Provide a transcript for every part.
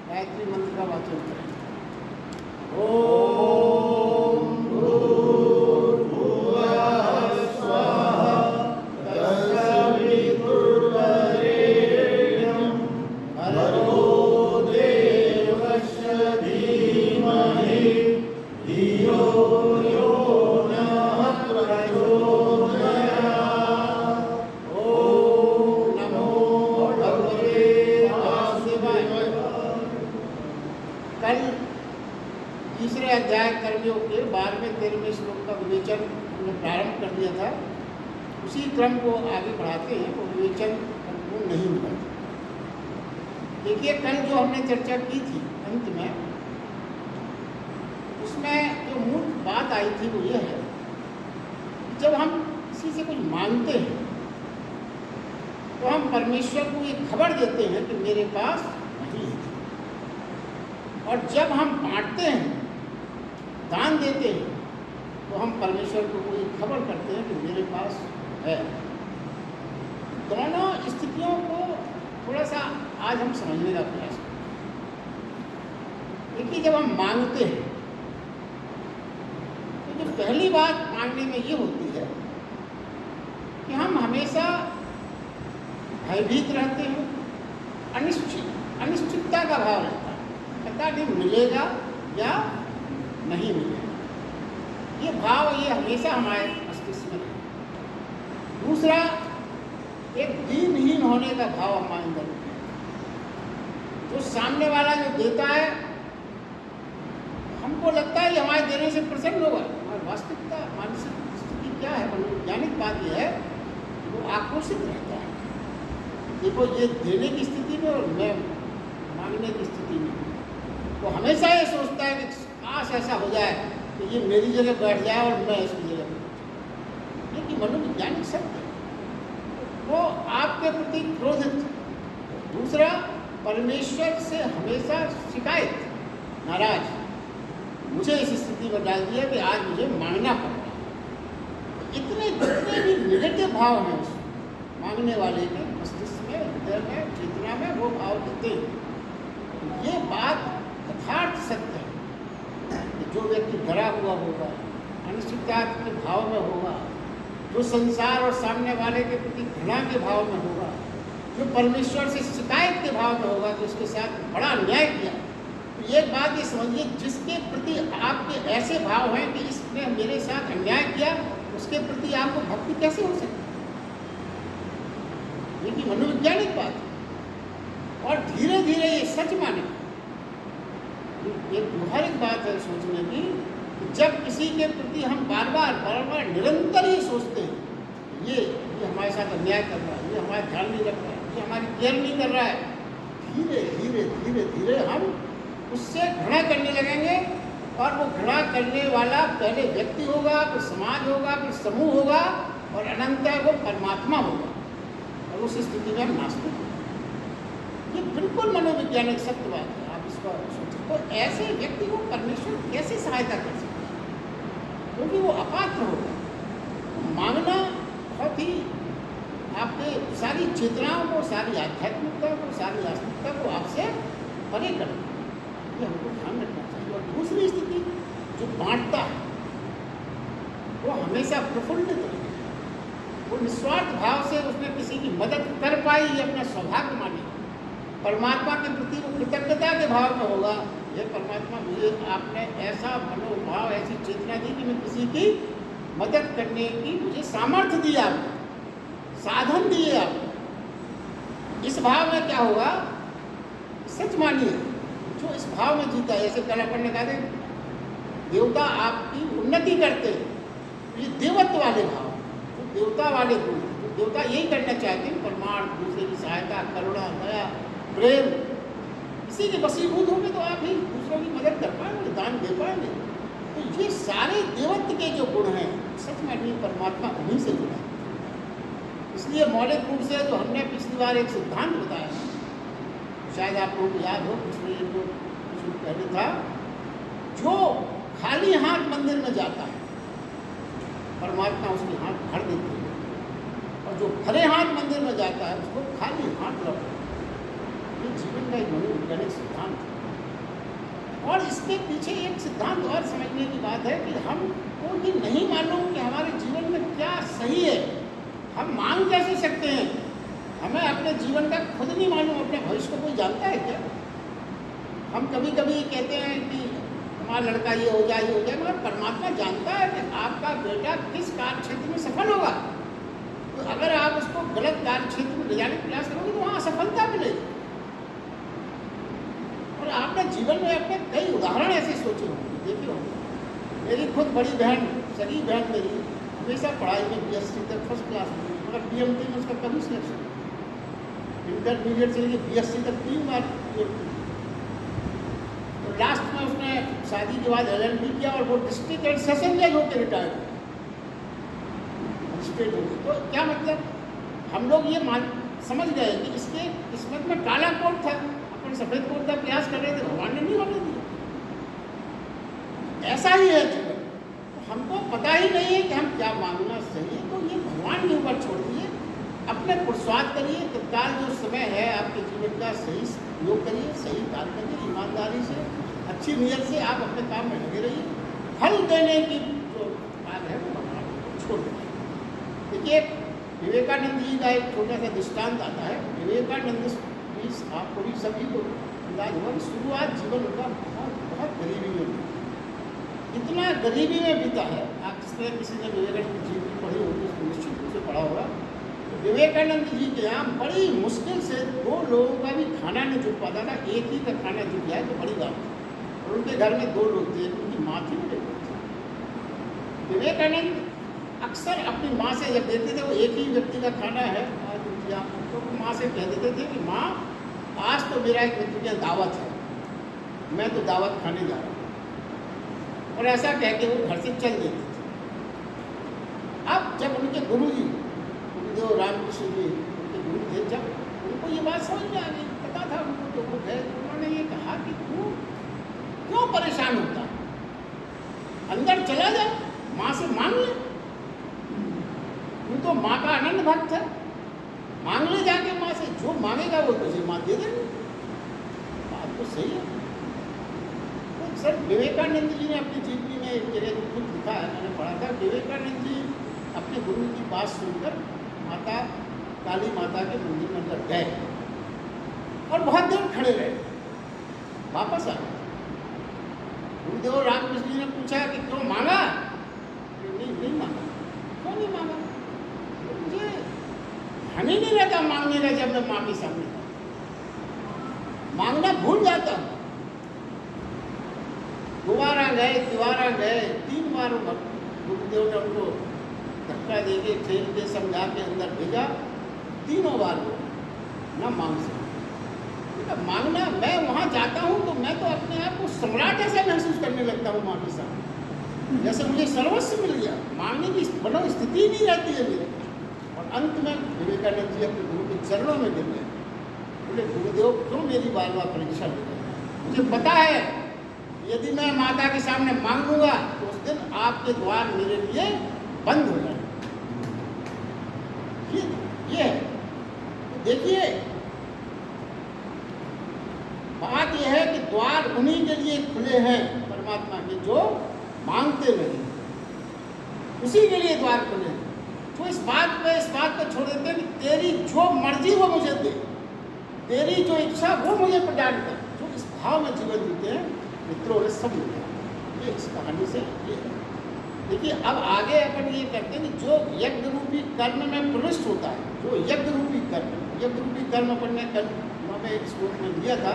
गायत्री मंत्र का वाचन करें। ओम भूर्भुवः स्वः तत्सवितुर्वरेण्यं भर्गो देवस्य धीमहि धियो यो नः प्रचोदयात्। ओम नमो भगवते वासुदेवाय। कल तीसरे अध्याय कर्मयोग के 12वें-13वें श्लोक का विवेचन हमने प्रारंभ कर दिया था। उसी क्रम को आगे बढ़ाते हैं, वो विवेचन संपूर्ण नहीं हुआ। देखिए, कल जो हमने चर्चा की थी अंत में, उसमें जो मूल बात आई थी वो ये है कि जब हम किसी से कुछ मांगते हैं तो हम परमेश्वर को ये खबर देते हैं कि मेरे पास नहीं है, और जब हम बांटते हैं, दान देते हैं, तो हम परमेश्वर को कोई खबर करते हैं कि मेरे पास है। दोनों स्थितियों को थोड़ा सा आज हम समझने का प्रयास करें। देखिए, जब हम मांगते हैं तो जो पहली बात मांगने में ये होती है कि हम हमेशा भयभीत रहते हैं, अनिश्चितता का भाव रहता है, पता नहीं मिलेगा या नहीं मिलेगा। ये भाव ये हमेशा हमारे मस्तिष्क में रहता है। दूसरा, एक दीनहीन होने का भाव हमारे अंदर है। जो सामने वाला जो देता है, हमको लगता है कि हमारे देने से प्रसन्न होगा। हमारी वास्तविकता, मानसिक स्थिति क्या है, मनोवैज्ञानिक बात यह है कि वो आक्रोशित रहता है। देखो, ये देने की स्थिति में और मैं मांगने की स्थिति में, वो हमेशा ये सोचता है कि काश ऐसा हो जाए कि ये मेरी जगह बैठ जाए और मैं इसकी जगह बैठ जाऊँ। ये कि मनोवैज्ञानिक सत्य है, वो आपके प्रति क्रोधित। दूसरा, परमेश्वर से हमेशा शिकायत, नाराज, मुझे इस स्थिति में डाल दिया कि आज मुझे मांगना पड़ रहा है। इतने जितने भी निगेटिव भाव हैं उस मांगने वाले के मस्तिष्क में, हृदय में, चेतना में, वो भाव देते हैं। ये बात यथार्थ सत्य है कि जो व्यक्ति डरा हुआ होगा, अनिश्चितता के भाव में होगा, जो संसार और सामने वाले के प्रति घृणा के भाव में होगा, जो परमेश्वर से शिकायत के भाव में होगा कि उसके साथ बड़ा अन्याय किया, तो एक बात ये समझिए, जिसके प्रति आपके ऐसे भाव हैं कि इसने मेरे साथ अन्याय किया, उसके प्रति आपको भक्ति कैसे हो सकती है? ये कि मनोवैज्ञानिक बात है। और धीरे धीरे ये सच माने, एक व्यवहारिक बात है सोचने की, कि जब किसी के प्रति हम बार बार निरंतर ये सोचते हैं, ये हमारे साथ अन्याय कर रहा है, ये हमारा ध्यान नहीं रख रहा है, ये हमारी केयर नहीं कर रहा है, धीरे धीरे धीरे धीरे हम उससे घृणा करने लगेंगे। और वो घृणा करने वाला पहले व्यक्ति होगा, फिर समाज होगा, फिर समूह होगा, और अनंतर वो परमात्मा होगा, और उस स्थिति में हम नास्तिक होंगे। ये बिल्कुल मनोवैज्ञानिक सत्य बात है, आप इसको सोचें। तो ऐसे व्यक्ति को परमेश्वर कैसे सहायता कर सकते हैं, क्योंकि वो अपात्र होगा। तो मांगना बहुत ही आपके सारी चेतनाओं को, सारी आध्यात्मिकता को, सारी आस्तिकता को आपसे परे कर देगा। ये हमको ध्यान रखना चाहिए। और दूसरी स्थिति, जो बांटता है, वो हमेशा प्रफुल्लित रहेगा, वो निस्वार्थ भाव से उसने किसी की मदद कर पाई, ये अपना सौभाग्य मानेगा। परमात्मा के प्रति वो कृतज्ञता के भाव में होगा, ये परमात्मा मुझे आपने ऐसा मनोभाव, ऐसी चेतना दी कि मैं किसी की मदद करने की मुझे सामर्थ्य दिया, आपने साधन दिए आपने। इस भाव में क्या होगा, सच मानिए, जो इस भाव में जीता है, जैसे कल अपन ने कहा था, देवता आपकी उन्नति करते हैं, ये देवत्व वाले भाव, जो देवता वाले गुण, जो देवता यही करना चाहते हैं, परमार्थ, दूसरे की सहायता, करुणा, दया, प्रेम, इसी के वशीभूत होंगे तो आप ही दूसरों की मदद कर पाएंगे, दान दे पाएंगे। तो ये सारे देवत्व के जो गुण हैं, सच में नहीं, परमात्मा उन्हीं से जुड़ा है। इसलिए मौलिक रूप से जो हमने पिछली बार एक सिद्धांत बताया, शायद आप लोगों को याद हो, पिछले जो कुछ पहले था, जो खाली हाथ मंदिर में जाता है, परमात्मा उसके हाथ भर देते हैं, और जो भरे हाथ मंदिर में जाता है उसको खाली हाथ लौटाता है। ये जीवन का एक मनोवैज्ञानिक सिद्धांत है। और इसके पीछे एक सिद्धांत और समझने की बात है कि हमको ये नहीं मालूम कि हमारे जीवन में क्या सही है। हम मांग कैसे सकते हैं? हमें अपने जीवन का खुद नहीं मालूम, अपने भविष्य को कोई जानता है क्या? हम कभी कभी कहते हैं कि हमारा लड़का ये हो जाए, मगर परमात्मा जानता है कि आपका बेटा किस कार्य क्षेत्र में सफल होगा। तो अगर आप उसको गलत कार्य क्षेत्र में ले जाने का प्रयास करोगे तो वहाँ असफलता मिलेगी। और आपने जीवन में अपने कई उदाहरण ऐसे सोचे होंगे, देखे होंगे। मेरी खुद बड़ी बहन, सगी बहन मेरी, हमेशा पढ़ाई में BSc तक फर्स्ट क्लास में, मगर PMT में उसका कभी सिलेक्शन नहीं। इंटरमीडिएट से लेकर BSc तक 3 बार PMT। तो लास्ट में उसने शादी के बाद LLB किया और वो डिस्ट्रिक्ट एंड सेशन जज होकर रिटायर हुआ। स्टेट हो गई। तो क्या मतलब, हम लोग ये समझ गए कि इसके किस्मत में काला कोट था, अपन सफेद कोट का प्रयास कर रहे थे, भगवान ने नहीं होने दिया। ऐसा ही है जीवन। तो हमको पता ही नहीं है कि हम क्या मांगना सही है, तो ये भगवान के ऊपर छोड़ दिए। अपने पुरुषार्थ करिए, तत्काल जो समय है आपके जीवन का सही उपयोग करिए, सही कार्य करिए, ईमानदारी से, अच्छी नीयत से आप अपने काम में लगे रहिए। फल देने की जो बात है वो भगवान को छोड़ दीजिए। देखिए, विवेकानंद जी का एक छोटा सा दृष्टांत आता है। विवेकानंद भी, आपको भी सभी को अंदाज हुआ कि शुरुआत जीवन उनका बहुत गरीबी में बीता। इतना गरीबी में बीता है, आप जिस तरह किसी ने विवेकानंद जी की पढ़ी होगी उसको निश्चित रूप से पढ़ा होगा। तो विवेकानंद जी के यहाँ बड़ी मुश्किल से 2 लोगों का भी खाना नहीं जुट पाता था। एक ही का खाना जुट जाए तो बड़ी बात थी। और उनके घर में 2 लोग थे, उनकी माँ थी, बड़े लोग थे। विवेकानंद अक्सर अपनी माँ से जब देते थे, वो एक ही व्यक्ति का खाना है आज उनके यहाँ, तो माँ से कह देते थे कि माँ, आज तो मेरा एक मित्र की दावत है, मैं तो दावत खाने जा रहा हूँ। और ऐसा कह के वो घर से चल देते थे। अब जब उनके गुरुजी, गुरुदेव रामकृष्ण जी उनके गुरु थे, जब उनको ये बात समझ में आ गई, पता था उनको, तो वो गए, उन्होंने ये कहा कि तू क्यों परेशान होता, अंदर चला जा, माँ से मांग ले। तू तो माँ का आनंद भक्त है, मांग ले जाके माँ से, जो मांगेगा वो तुझे माँ दे देगी। बात तो सही है। तो सर, विवेकानंद जी ने अपनी जीवनी में एक जगह खुद लिखा है, मैंने पढ़ा था। विवेकानंद जी अपने गुरु की बात सुनकर माता काली माता के मंदिर में अंदर गए और बहुत देर खड़े रहे, वापस आ गए। गुरुदेव रामकृष्ण जी ने पूछा कि क्यों मांगा? नहीं मांगा। क्यों नहीं मांगा? मुझे ध्यान ही नहीं रहता मांगने का। जब मैं माँ के सामने था, मांगना भूल जाता हूँ। दोबारा गए, 3 बार गुरुदेव ने उनको धक्का दे के, खेल के, समझा के अंदर भेजा। 3 बार वो ना मांग सकते। मांगना, मैं वहाँ जाता हूँ तो मैं तो अपने आप को सम्राट ऐसा महसूस करने लगता हूँ माँ के सामने, जैसे मुझे सर्वस्व मिल गया। मांगने की स्थिति नहीं रहती है मेरे। और अंत में विवेकानंद जी अपने गुरु के चरणों में गिर गए। बोले, गुरुदेव क्यों मेरी बार बार परीक्षा ले रहे हैं? मुझे पता है यदि मैं माता के सामने मांगूंगा तो उस दिन आपके द्वार मेरे लिए बंद हो जाए। ये है। तो देखिए, बात यह है कि द्वार उन्हीं के लिए खुले हैं परमात्मा के जो मांगते नहीं, उसी के लिए द्वार खुले हैं। तो इस बात को छोड़ देते हैं कि तेरी जो मर्जी वो मुझे दे, तेरी जो इच्छा वो मुझे प्रदान कर। जो इस भाव में जीवन जीते हैं मित्रों ने सब मिलता है। ये इस कहानी से ये है। देखिए, अब आगे अपन ये कहते हैं कि जो यज्ञ रूपी कर्म में प्रविष्ट होता है, जो यज्ञ रूपी कर्म अपन ने कल में एक श्लोक में दिया था।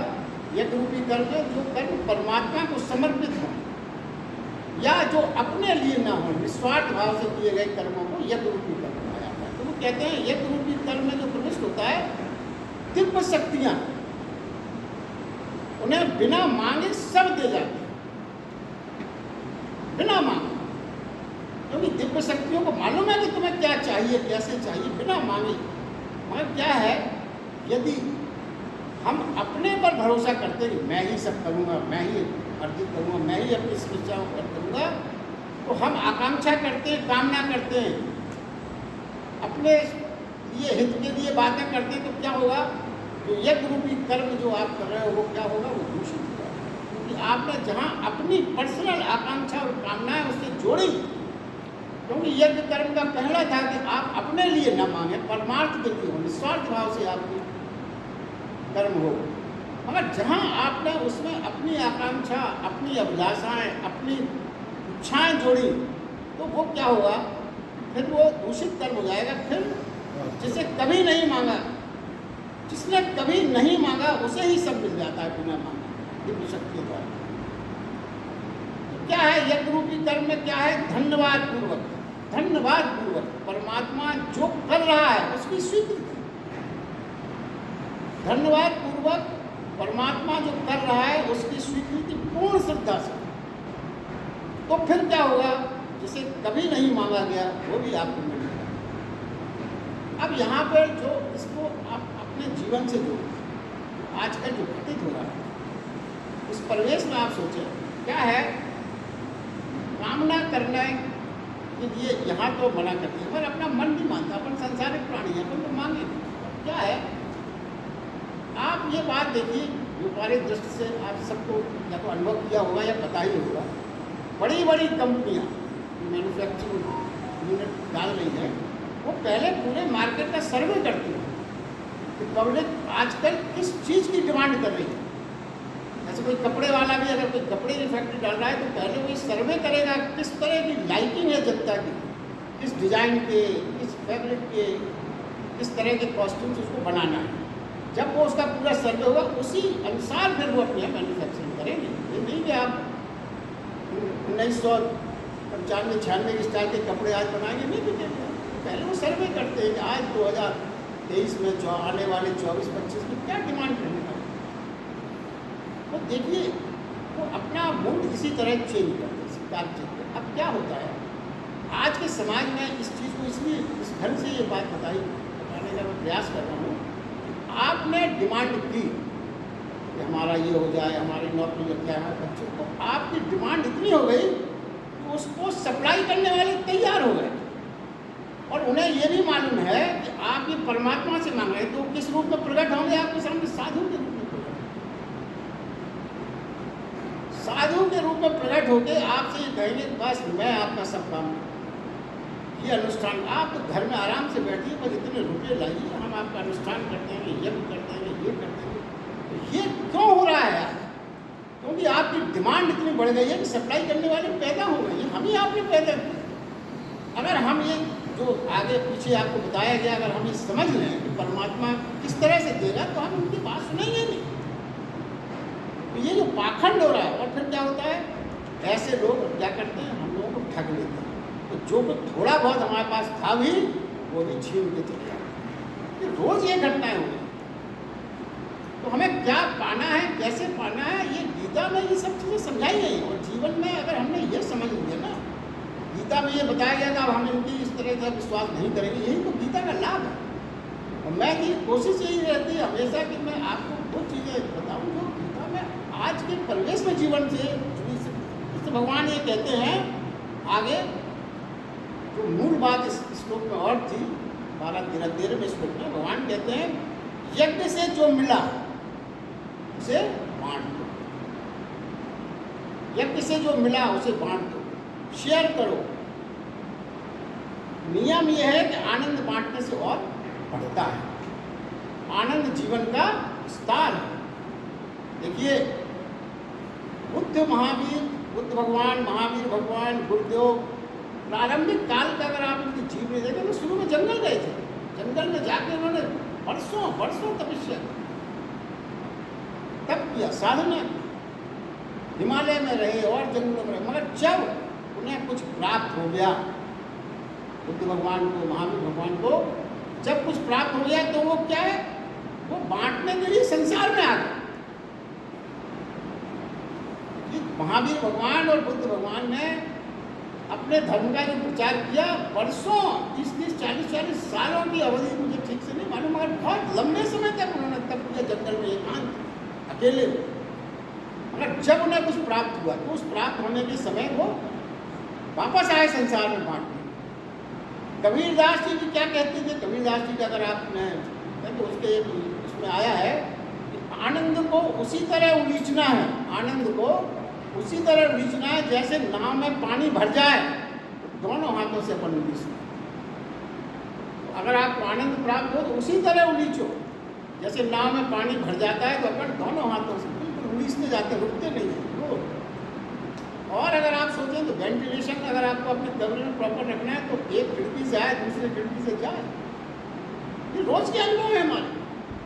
यज्ञ रूपी कर्म है जो कर्म परमात्मा को समर्पित हो या जो अपने लिए ना हो, निस्वार्थ भाव से किए गए कर्मों को यज्ञ रूपी कर्म कहा जाता है। तो वो कहते हैं यज्ञ रूपी कर्म में जो प्रविष्ट होता है, दिव्य शक्तियाँ उन्हें बिना मांगे सब दे जाते हैं, बिना मांगे। क्योंकि दिव्य शक्तियों को मालूम है कि तुम्हें क्या चाहिए, कैसे चाहिए, बिना मांगे। मगर क्या है, यदि हम अपने पर भरोसा करते हैं, मैं ही सब करूँगा, मैं ही अर्जित करूँगा, मैं ही अपनी समस्याओं को करूँगा, तो हम आकांक्षा करते हैं, कामना करते हैं, अपने लिए हित के लिए बातें करते हैं, तो क्या होगा? जो यज्ञ रूपी कर्म जो आप कर रहे हो वो क्या होगा? वो दूषित होगा। क्योंकि आप आपने जहाँ अपनी पर्सनल आकांक्षा और कामनाएं उससे जोड़ी, क्योंकि यज्ञ कर्म का पहला था कि आप अपने लिए न मांगे, परमार्थ के लिए हो, निस्वार्थ भाव से आपकी कर्म हो। मगर जहाँ आपने उसमें अपनी आकांक्षा, अपनी अभिलाषाएं, अपनी इच्छाएं जोड़ी, तो वो क्या होगा, फिर वो दूषित कर्म हो जाएगा। फिर जिसे कभी नहीं मांगा, जिसने कभी नहीं मांगा उसे ही सब मिल जाता है बिना मांगे, दिव्य शक्ति द्वारा। क्या है यज्ञ रूपी कर्म में? क्या है? धन्यवाद पूर्वक, धन्यवाद पूर्वक परमात्मा जो कर रहा है उसकी स्वीकृति, धन्यवाद पूर्वक परमात्मा जो कर रहा है उसकी स्वीकृति पूर्ण श्रद्धा से। तो फिर क्या होगा, जिसे कभी नहीं मांगा गया वो भी आपको मिलेगा। अब यहाँ पर जो इसको आप अपने जीवन से जो आजकल जो घटित हो रहा है उस परिवेश में आप सोचें, क्या है, कामना करने के लिए यहाँ तो मना करते हैं, पर अपना मन नहीं मानता, अपन सांसारिक प्राणी है, अपन तो मांगे। क्या है, आप ये बात देखिए, व्यापारिक दृष्टि से आप सबको या तो अनुभव किया होगा या पता ही होगा, बड़ी बड़ी कंपनियाँ मैन्युफैक्चरिंग यूनिट डाल रही है, वो पहले पूरे मार्केट का सर्वे करती है कि पब्लिक आजकल किस चीज़ की डिमांड कर रही है। जैसे कोई कपड़े वाला भी अगर कोई कपड़े की फैक्ट्री डाल रहा है तो पहले वो सर्वे करेगा किस तरह की लाइटिंग है जनता की, किस डिज़ाइन के, किस फैब्रिक के, किस तरह के कॉस्ट्यूम्स उसको बनाना है। जब वो उसका पूरा सर्वे होगा उसी अनुसार फिर वो अपने मैन्युफैक्चरिंग करेंगे। ये नहीं कि आप 1995-96 के स्टाइल के कपड़े आज बनाएंगे, नहीं बिकेंगे। पहले वो सर्वे करते हैं कि आज 2023 में जो आने वाले 24-25 में क्या डिमांड करने का। तो देखिए वो अपना मूड इसी तरह चेंज करते हैं, सरकार चेंज करते। अब क्या होता है आज के समाज में, इस चीज़ को इसलिए इस ढंग से ये बात बताने का मैं प्रयास कर रहा हूँ। आपने डिमांड की कि हमारा ये हो जाए, हमारी नौकरी लग जाए, हमारे बच्चों को, आपकी डिमांड इतनी हो गई कि उसको सप्लाई करने वाले तैयार हो गए, और उन्हें ये भी मालूम है कि आप ये परमात्मा से मांग रहे हैं, तो किस रूप में प्रकट होंगे आपके सामने? साधु के रूप में प्रकट, साधु के रूप में प्रकट होकर आपसे ये कहेंगे बस मैं आपका सब काम, ये अनुष्ठान, आप तो घर में आराम से बैठिए, बस इतने रुपये लाइए, हम आपका अनुष्ठान करते हैं, यज्ञ करते हैं, ये करते हैं। तो ये क्यों हो रहा है? क्योंकि आपकी डिमांड इतनी बढ़ गई है कि सप्लाई करने वाले पैदा हो गए हैं, हम ही आपने पैदा किए। अगर हम ये जो आगे पीछे आपको बताया गया, अगर हम ये समझ लें कि परमात्मा किस तरह से देगा, तो हम उनकी बात सुनेंगे नहीं। तो ये जो पाखंड हो रहा है, और फिर क्या होता है, ऐसे लोग क्या करते हैं, हम लोगों को ठग लेते हैं। तो जो थोड़ा बहुत हमारे पास था भी वो भी छीन के चले जाते। रोज़ ये घटनाएं हो गई। तो हमें क्या पाना है, कैसे पाना है, ये गीता में ये सब चीज़ें समझाई गई। और जीवन में अगर हमने ये समझ लिया ना, गीता में ये बताया गया था, अब हम इनकी इस तरह का विश्वास नहीं करेंगे, यही तो गीता का लाभ है। और मैं की कोशिश यही रहती है हमेशा कि मैं आपको वो चीज़ें बताऊँ जो गीता में आज के परिवेश में जीवन से जुड़ी। इससे भगवान ये कहते हैं आगे, जो मूल बात इस श्लोक में और थी, 12-13 श्लोक में भगवान कहते हैं यज्ञ से जो मिला उसे बांट दो, यज्ञ से जो मिला उसे बांट दो, शेयर करो। नियम यह है कि आनंद बांटने से और बढ़ता है, आनंद जीवन का विस्तार है। देखिए बुद्ध महावीर, बुद्ध भगवान, महावीर भगवान, गुरुदेव, प्रारंभिक काल का अगर आप उनकी जीवनी देखें तो शुरू में जंगल गए थे, जंगल में जाके उन्होंने वर्षों तपस्या तब किया, साधना की, हिमालय में रहे और जंगलों में रहे। मगर जब उन्हें कुछ प्राप्त हो गया, बुद्ध भगवान को, महावीर भगवान को जब कुछ प्राप्त हो गया, तो वो क्या है, वो बांटने के लिए संसार में आ गए। महावीर भगवान और बुद्ध भगवान ने अपने धर्म का जो प्रचार किया, वर्षों 30-40 सालों की अवधि, मुझे ठीक से नहीं मालूम, मगर बहुत लंबे समय तक उन्होंने तब किया जंगल में एकांत अकेले। मगर जब उन्हें कुछ प्राप्त हुआ तो उस प्राप्त होने के समय वो वापस आए संसार में बांटने। कबीरदास जी भी क्या कहते थे, कबीरदास जी का अगर आपने तो उसके उसमें आया है कि आनंद को उसी तरह उलीचना है, आनंद को उसी तरह उलीचना है जैसे नाव में पानी भर जाए तो दोनों हाथों से अपन उलीचना। अगर आपको आनंद प्राप्त हो तो उसी तरह उलीचो जैसे नाव में पानी भर जाता है, तो अपन दोनों हाथों से बिल्कुल उलीचते जाते, रुकते नहीं हैं। और अगर आप सोचें तो वेंटिलेशन अगर आपको अपने कमरे में प्रॉपर रखना है तो एक खिड़की से आए दूसरे खिड़की से जाए, ये रोज के अनुभव है हमारे।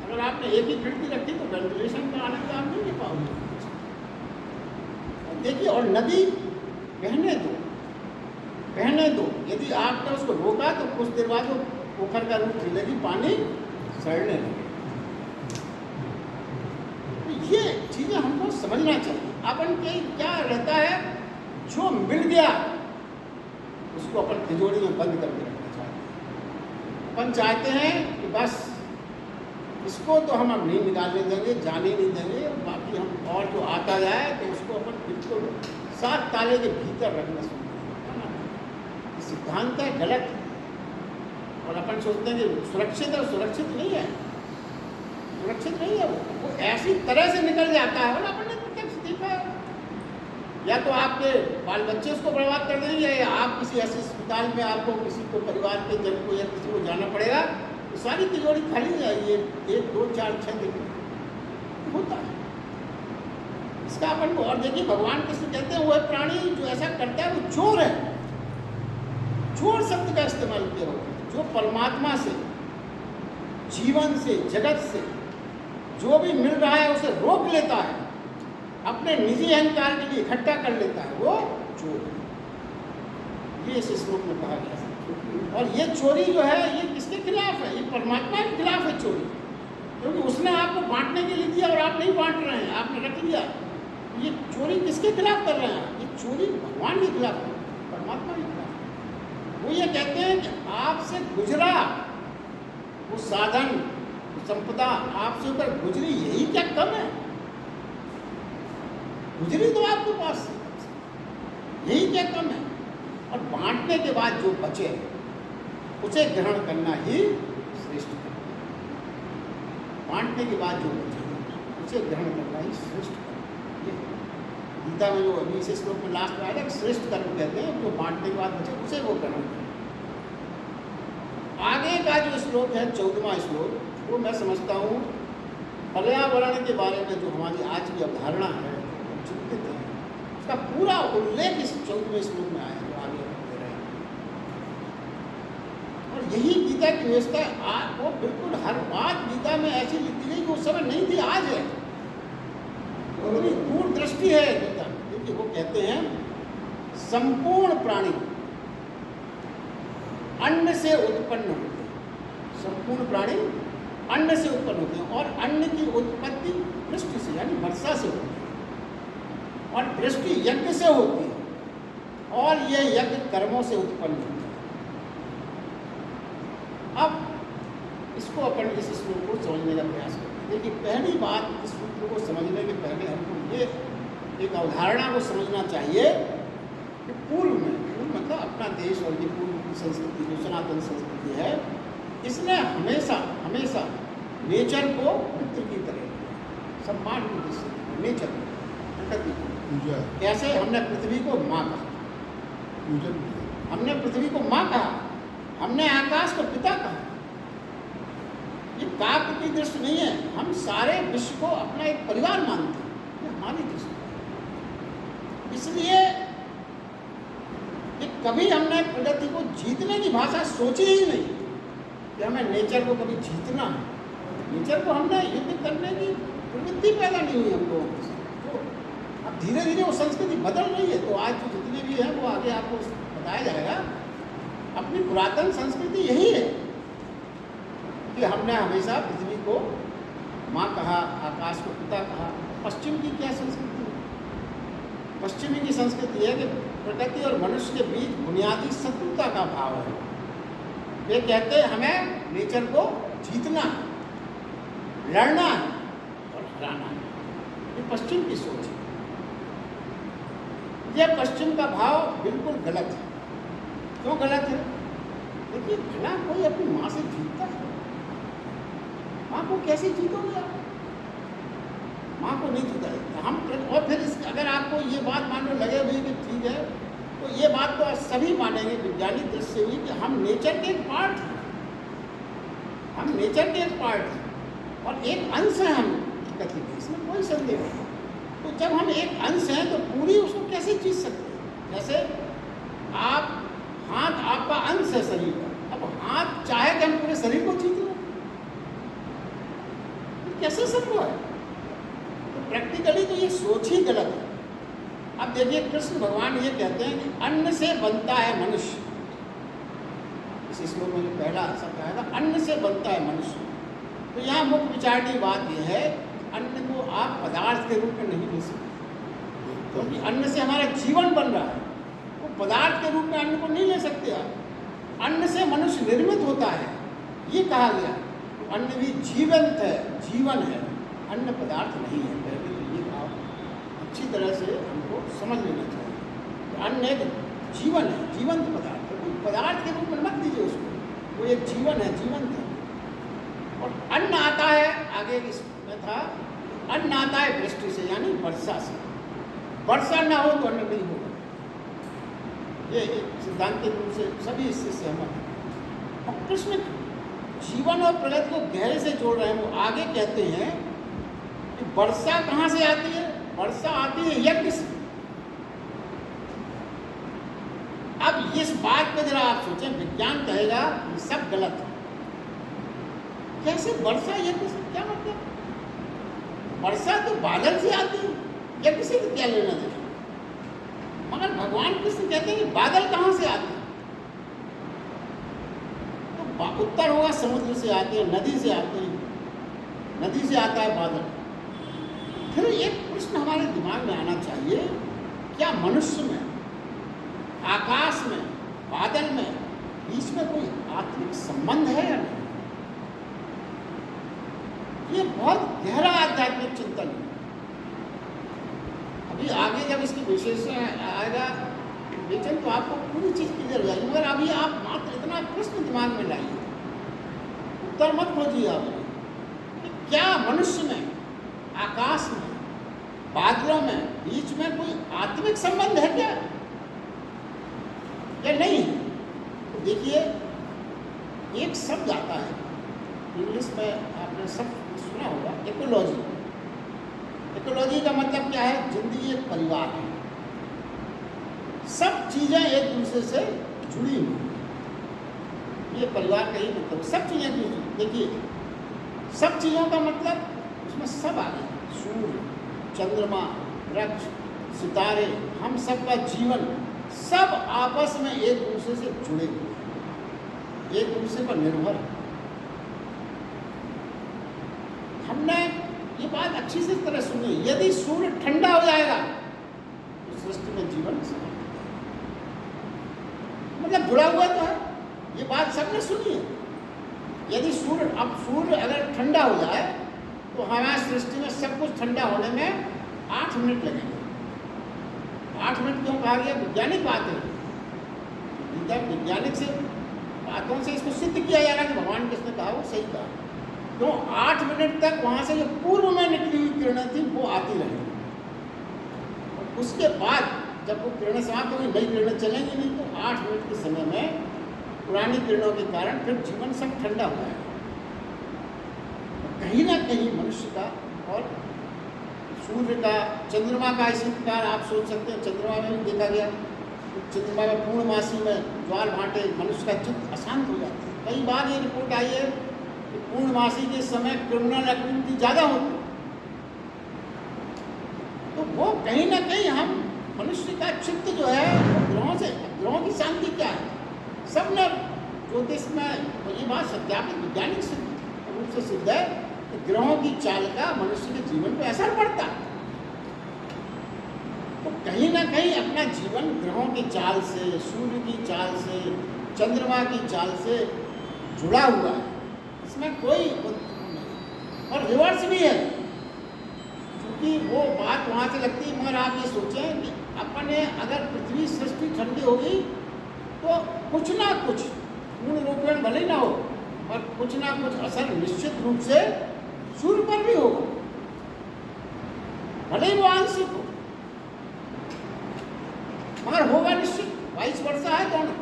अगर आपने एक ही खिड़की रखी तो वेंटिलेशन का आनंद आप नहीं ले पाओगे। देखिए, और नदी बहने दो, बहने दो। यदि आपने उसको रोका तो कुछ देर बाद वो पोखर का रूप मिलेगी, पानी सड़ने लगे। तो ये चीज़ें हमको समझना चाहिए। अपन के क्या रहता है, जो मिल गया उसको अपन तिजोरी में बंद करके रखना चाहते हैं। अपन चाहते हैं कि बस इसको तो हम अब नहीं निकालने देंगे, जाने नहीं देंगे, बाकी हम और जो आता जाए तो उसको अपन बिल्कुल 7 ताले के भीतर रखना शुरू करें। ये सिद्धांत है गलत, और अपन सोचते हैं कि सुरक्षित है, सुरक्षित नहीं है, सुरक्षित नहीं है। वो ऐसी तरह से निकल जाता है ना, अपन ने प्रत्यक्ष देखा है। या तो आपके बाल बच्चे उसको बर्बाद कर देंगे, या आप किसी ऐसे अस्पताल में आपको किसी को परिवार के जन को या किसी को जाना पड़ेगा तो सारी तिजोरी खाली हो जाएगी। 1, 2, 4, 6 दिन होता है इसका अपन को। और देखिए, भगवान कृष्ण कहते हैं वो है प्राणी जो ऐसा करता है वो चोर है। चोर शब्द का इस्तेमाल किया होगा, जो परमात्मा से, जीवन से, जगत से जो भी मिल रहा है उसे रोक लेता है, अपने निजी अहंकार के लिए इकट्ठा कर लेता है, वो चोर है। ये इस श्लोक में कहा गया है। और ये चोरी जो है ये किसके खिलाफ है? ये परमात्मा के खिलाफ है चोरी, क्योंकि उसने आपको बांटने के लिए दिया और आप नहीं बांट रहे हैं, आपने रख लिया। ये चोरी किसके खिलाफ कर रहे हैं? ये चोरी भगवान के खिलाफ है, परमात्मा के खिलाफ। वो ये कहते हैं कि आपसे गुजरा वो साधन, वो संपदा आपसे ऊपर गुजरी, यही क्या कम है? गुजरी तो आपके पास से, यही क्या कम है? और बांटने के बाद जो बचे उसे ग्रहण करना ही श्रेष्ठ है। बांटने के बाद जो बचे उसे ग्रहण करना ही श्रेष्ठ है। गीता में जो अभी इस श्लोक में लास्ट में आया था, श्रेष्ठ कर्म कहते हैं जो बांटने के बाद बचे उसे वो ग्रहण करें। आगे का जो श्लोक है 14वां श्लोक, वो मैं समझता हूँ पर्यावरण के बारे में जो हमारी आज की अवधारणा है, चिंतित है, उसका पूरा उल्लेख इस 14वें श्लोक में आया जो आगे दे रहे हैं। और यही गीता की व्यवस्था है। वो बिल्कुल हर बात गीता में ऐसी लिखी गई कि उस समय नहीं थी, आज है। बड़ी दूरदृष्टि है गीता। देखिए, वो कहते हैं संपूर्ण प्राणी अन्न से उत्पन्न होते हैं। संपूर्ण प्राणी अन्न से उत्पन्न होते हैं, और अन्न की उत्पत्ति वृष्टि से यानी वर्षा से होती है, और वृष्टि यज्ञ से होती है, और ये यज्ञ कर्मों से उत्पन्न होता है। अब इसको अपन इस श्लोक को समझने का प्रयास करते हैं। देखिए, पहली बात इस सूत्र को समझने के पहले हमको ये एक अवधारणा को समझना चाहिए कि पूर्व मतलब अपना देश और ये पूर्व की संस्कृति जो सनातन संस्कृति है, इसने हमेशा हमेशा नेचर को मित्र की तरह सम्मान की दृष्टि से नेचर प्रकृति को। कैसे? हमने पृथ्वी को माँ कहा, हमने पृथ्वी को माँ कहा, हमने आकाश को पिता कहा। ये काव्य की दृष्टि नहीं है, हम सारे विश्व को अपना एक परिवार मानते हैं, ये हमारी दृष्टि है। इसलिए कि कभी हमने प्रकृति को जीतने की भाषा सोची ही नहीं कि हमें नेचर को कभी जीतना है। नेचर को हमने युद्ध करने की प्रवृत्ति पैदा नहीं हुई हम लोगों की। तो अब धीरे धीरे वो संस्कृति बदल रही है। तो आज जो जितने भी हैं वो आगे आपको बताया जाएगा। अपनी पुरातन संस्कृति यही है कि हमने हमेशा पृथ्वी को माँ कहा, आकाश को पिता कहा। पश्चिम की क्या संस्कृति है? पश्चिमी की संस्कृति है कि प्रकृति और मनुष्य के बीच बुनियादी शत्रुता का भाव है। वे कहते हैं हमें नेचर को जीतना है, लड़ना है और हराना है। ये पश्चिम की सोच है। यह पश्चिम का भाव बिल्कुल गलत है। क्यों गलत है? देखिए, भला कोई अपनी माँ से जीतता है? माँ को कैसे जीतोगे आप? माँ को नहीं जीता जाता। हम और फिर अगर आपको ये बात मान लो लगे हुई कि ठीक है, तो ये बात तो सभी मानेंगे वैज्ञानिक दृष्टि हुई कि हम नेचर के एक पार्ट हैं, हम नेचर के एक पार्ट हैं और एक अंश है हम प्रकृति के, इसमें कोई संदेह नहीं। तो जब हम एक अंश हैं तो पूरी उसको कैसे जीत सकते हैं? जैसे आप हाथ आपका अंश है शरीर का, अब हाथ चाहे कि हम पूरे शरीर को जीत लें, कैसे संभव है? तो प्रैक्टिकली तो ये सोच ही गलत है। अब देखिए कृष्ण भगवान ये कहते हैं कि अन्न से बनता है मनुष्य, इस श्लोक में पहला ऐसा कहा था, अन्न से बनता है मनुष्य। तो यहाँ मुख्य विचार की बात यह है, अन्न को आप पदार्थ के रूप में नहीं ले सकते, क्योंकि अन्न से हमारा जीवन बन रहा है, वो पदार्थ के रूप में अन्न को नहीं ले सकते आप। अन्न से मनुष्य निर्मित होता है, ये कहा गया। अन्न भी जीवंत है, जीवन है, अन्न पदार्थ नहीं है। पहले तो ये आप अच्छी तरह से हमको समझ लेना चाहिए। तो अन्न एक जीवन है, जीवंत पदार्थ है, कोई पदार्थ के रूप में मत दीजिए उसको, वो एक जीवन है, जीवंत है। और अन्न आता है, आगे इसमें था, अन्न आता है वृष्टि से, यानी वर्षा से। वर्षा ना हो तो अन्न नहीं होगा। ये एक सिद्धांतिक रूप से सभी इससे सहमत हैं। और कृष्ण जीवन और प्रगति को गहरे से जोड़ रहे हैं। वो आगे कहते हैं कि वर्षा कहाँ से आती है? वर्षा आती है यज्ञ से। अब इस बात पे जरा आप सोचें, विज्ञान कहेगा ये सब गलत है, कैसे वर्षा यज्ञ से? क्या मतलब? वर्षा तो बादल से आती है, यज्ञ से तो क्या लेना देना? मगर भगवान कृष्ण कहते हैं कि बादल कहाँ से आते हैं? तो उत्तर होगा समुद्र से आते हैं, नदी से आते हैं, नदी से आता है बादल। फिर एक प्रश्न हमारे दिमाग में आना चाहिए, क्या मनुष्य में, आकाश में, बादल में, बीच में कोई आत्मिक संबंध है या नहीं? ये बहुत गहरा आध्यात्मिक चिंतन है। अभी आगे जब इसकी विशेषण आएगा विचन तो आपको पूरी चीज क्लियर हो जाएगी, मगर अभी आप मात्र इतना प्रश्न दिमाग में लाइए, उत्तर मत खोजिए आप कि क्या मनुष्य में, आकाश में, बादलों में, बीच में कोई आत्मिक संबंध है क्या या नहीं है? तो देखिए एक शब्द आता है इंग्लिश में, आपने सब सुना होगा, इकोलॉजी। इकोलॉजी का मतलब क्या है? जिंदगी एक परिवार है, सब चीजें एक दूसरे से जुड़ी हुई, ये परिवार का ही मतलब, सब चीजें जुड़ी। देखिए सब चीजों का मतलब उसमें सब आ गया, सूर्य, चंद्रमा, वृक्ष, सितारे, हम सब का जीवन, सब आपस में एक दूसरे से जुड़े हुए हैं, एक दूसरे पर निर्भर है। हमने ये बात अच्छी से तरह सुनी, यदि सूर्य ठंडा हो जाएगा तो सृष्टि में जीवन समाप्त, मतलब जुड़ा हुआ तो है, ये बात सबने सुनी है। यदि सूर्य, अब सूर्य अगर ठंडा हो जाए तो हमारी सृष्टि में सब कुछ ठंडा होने में 8 मिनट लगेंगे। 8 मिनट क्यों कहा गया? वैज्ञानिक बात है, जब वैज्ञानिक से बातों से इसको सिद्ध किया जा रहा है कि भगवान किसने कहा वो सही कहा। तो 8 मिनट तक वहाँ से जो पूर्व में निकली हुई किरणें थी वो आती रहेंगी, और उसके बाद जब वो किरणें समाप्त होंगी, नई किरणें चलेंगी नहीं, तो 8 मिनट के समय में पुरानी किरणों के कारण फिर जीवन सब ठंडा हुआ है। तो कहीं ना कहीं मनुष्य का और सूर्य का, चंद्रमा का इसी प्रकार आप सोच सकते हैं। चंद्रमा में भी देखा गया, चंद्रमा में पूर्णमासी में ज्वार भाटे मनुष्य का चित्त अशांत हो जाता है। कई बार ये रिपोर्ट आई है कि पूर्णमासी के समय क्रिमिनल एक्टिविटी ज़्यादा होती है। तो वो कहीं ना कहीं हम मनुष्य का चित्त जो है ग्रहों से, ग्रहों की शांति क्या है? सबने ज्योतिष में तो ये बात सत्यापित वैज्ञानिक रूप से सिद्ध है कि ग्रहों की चाल का मनुष्य के जीवन पर असर पड़ता है। तो कहीं ना कहीं अपना जीवन ग्रहों की चाल से, सूर्य की चाल से, चंद्रमा की चाल से जुड़ा हुआ है, इसमें कोई नहीं। और रिवर्स भी है, क्योंकि वो बात वहाँ से लगती है। मगर आप ये सोचें कि अपने अगर पृथ्वी सृष्टि ठंडी होगी तो कुछ ना कुछ, पूर्ण रूप में भले ही ना हो, और कुछ ना कुछ असर निश्चित रूप से सूर्य पर भी होगा, भले ही वो आंशिक हो। मगर होगा निश्चित, वाइस वर्षा है दोनों।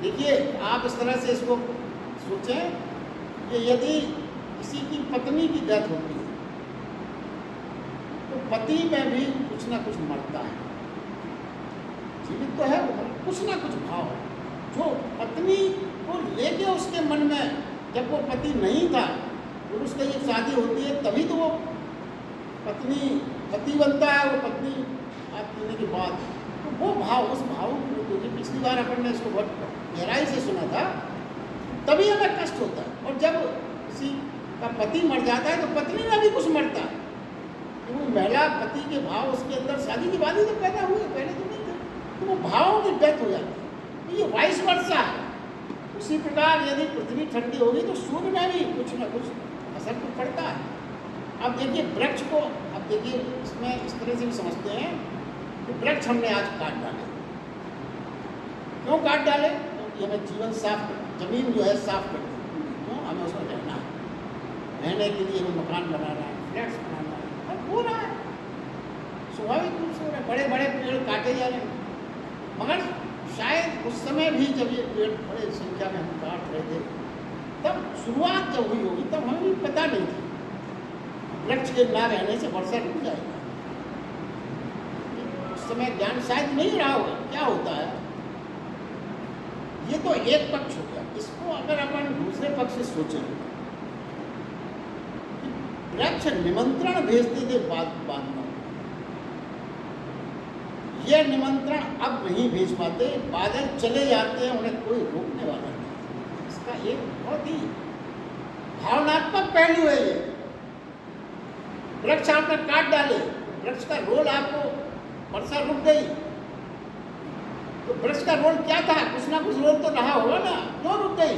देखिए आप इस तरह से इसको सोचें कि यदि किसी की पत्नी की डेथ होती है तो पति में भी कुछ ना कुछ मरता है, जीवित तो है वो, कुछ ना कुछ भाव है जो पत्नी को लेके उसके मन में, जब वो पति नहीं था तो उसका ये शादी होती है तभी तो वो पति बनता है, वो पत्नी आने के बाद तो वो भाव, उस भाव को पिछली बार अपन ने इसको बहुत गहराई से सुना था, तभी हमें कष्ट होता है। और जब किसी का पति मर जाता है तो पत्नी में भी कुछ मरता है, तो वो महिला पति के भाव उसके अंदर शादी के बाद ही तो पैदा हुए, पहले तो नहीं थे, तो वो भावों की डेथ हो जाती है। तो ये वाइस वर्षा है। उसी प्रकार यदि पृथ्वी ठंडी होगी तो सूर्य में भी कुछ ना कुछ असर तो पड़ता है। अब देखिए वृक्ष को, अब देखिए इसमें इस तरह से भी समझते हैं कि वृक्ष हमने आज काट डाले। क्यों काट डाले? क्योंकि हमें जीवन साफ, जमीन जो है साफ कर दी, क्यों हमें उसमें रहना है, रहने के लिए हमें मकान बनाना है, फ्लैट्स बनाना है, अब हो रहा है स्वाभाविक रूप से हो रहा है। बड़े बड़े पेड़ काटे जा रहे हैं, मगर शायद उस समय भी जब ये पेड़ बड़े संख्या में हम काट रहे थे तब शुरुआत जब हुई होगी तब हमें भी पता नहीं था वृक्ष के ना रहने से वर्षा रुक जाएगा। उस समय ज्ञान शायद नहीं रहा होगा। क्या होता है, ये तो एक पक्ष हो गया। इसको अगर अपन दूसरे पक्ष से सोचें, वृक्ष निमंत्रण भेजते थे बाद में, ये निमंत्रण अब नहीं भेज पाते, बादल चले जाते हैं, उन्हें कोई रोकने वाला नहीं। इसका एक बहुत ही भावनात्मक पहलू है ये। वृक्ष आपने काट डाले, वृक्ष का रोल आपको, वर्षा रुक गई तो वृक्ष का रोल क्या था? कुछ ना कुछ रोल तो रहा होगा ना, क्यों रुक गई?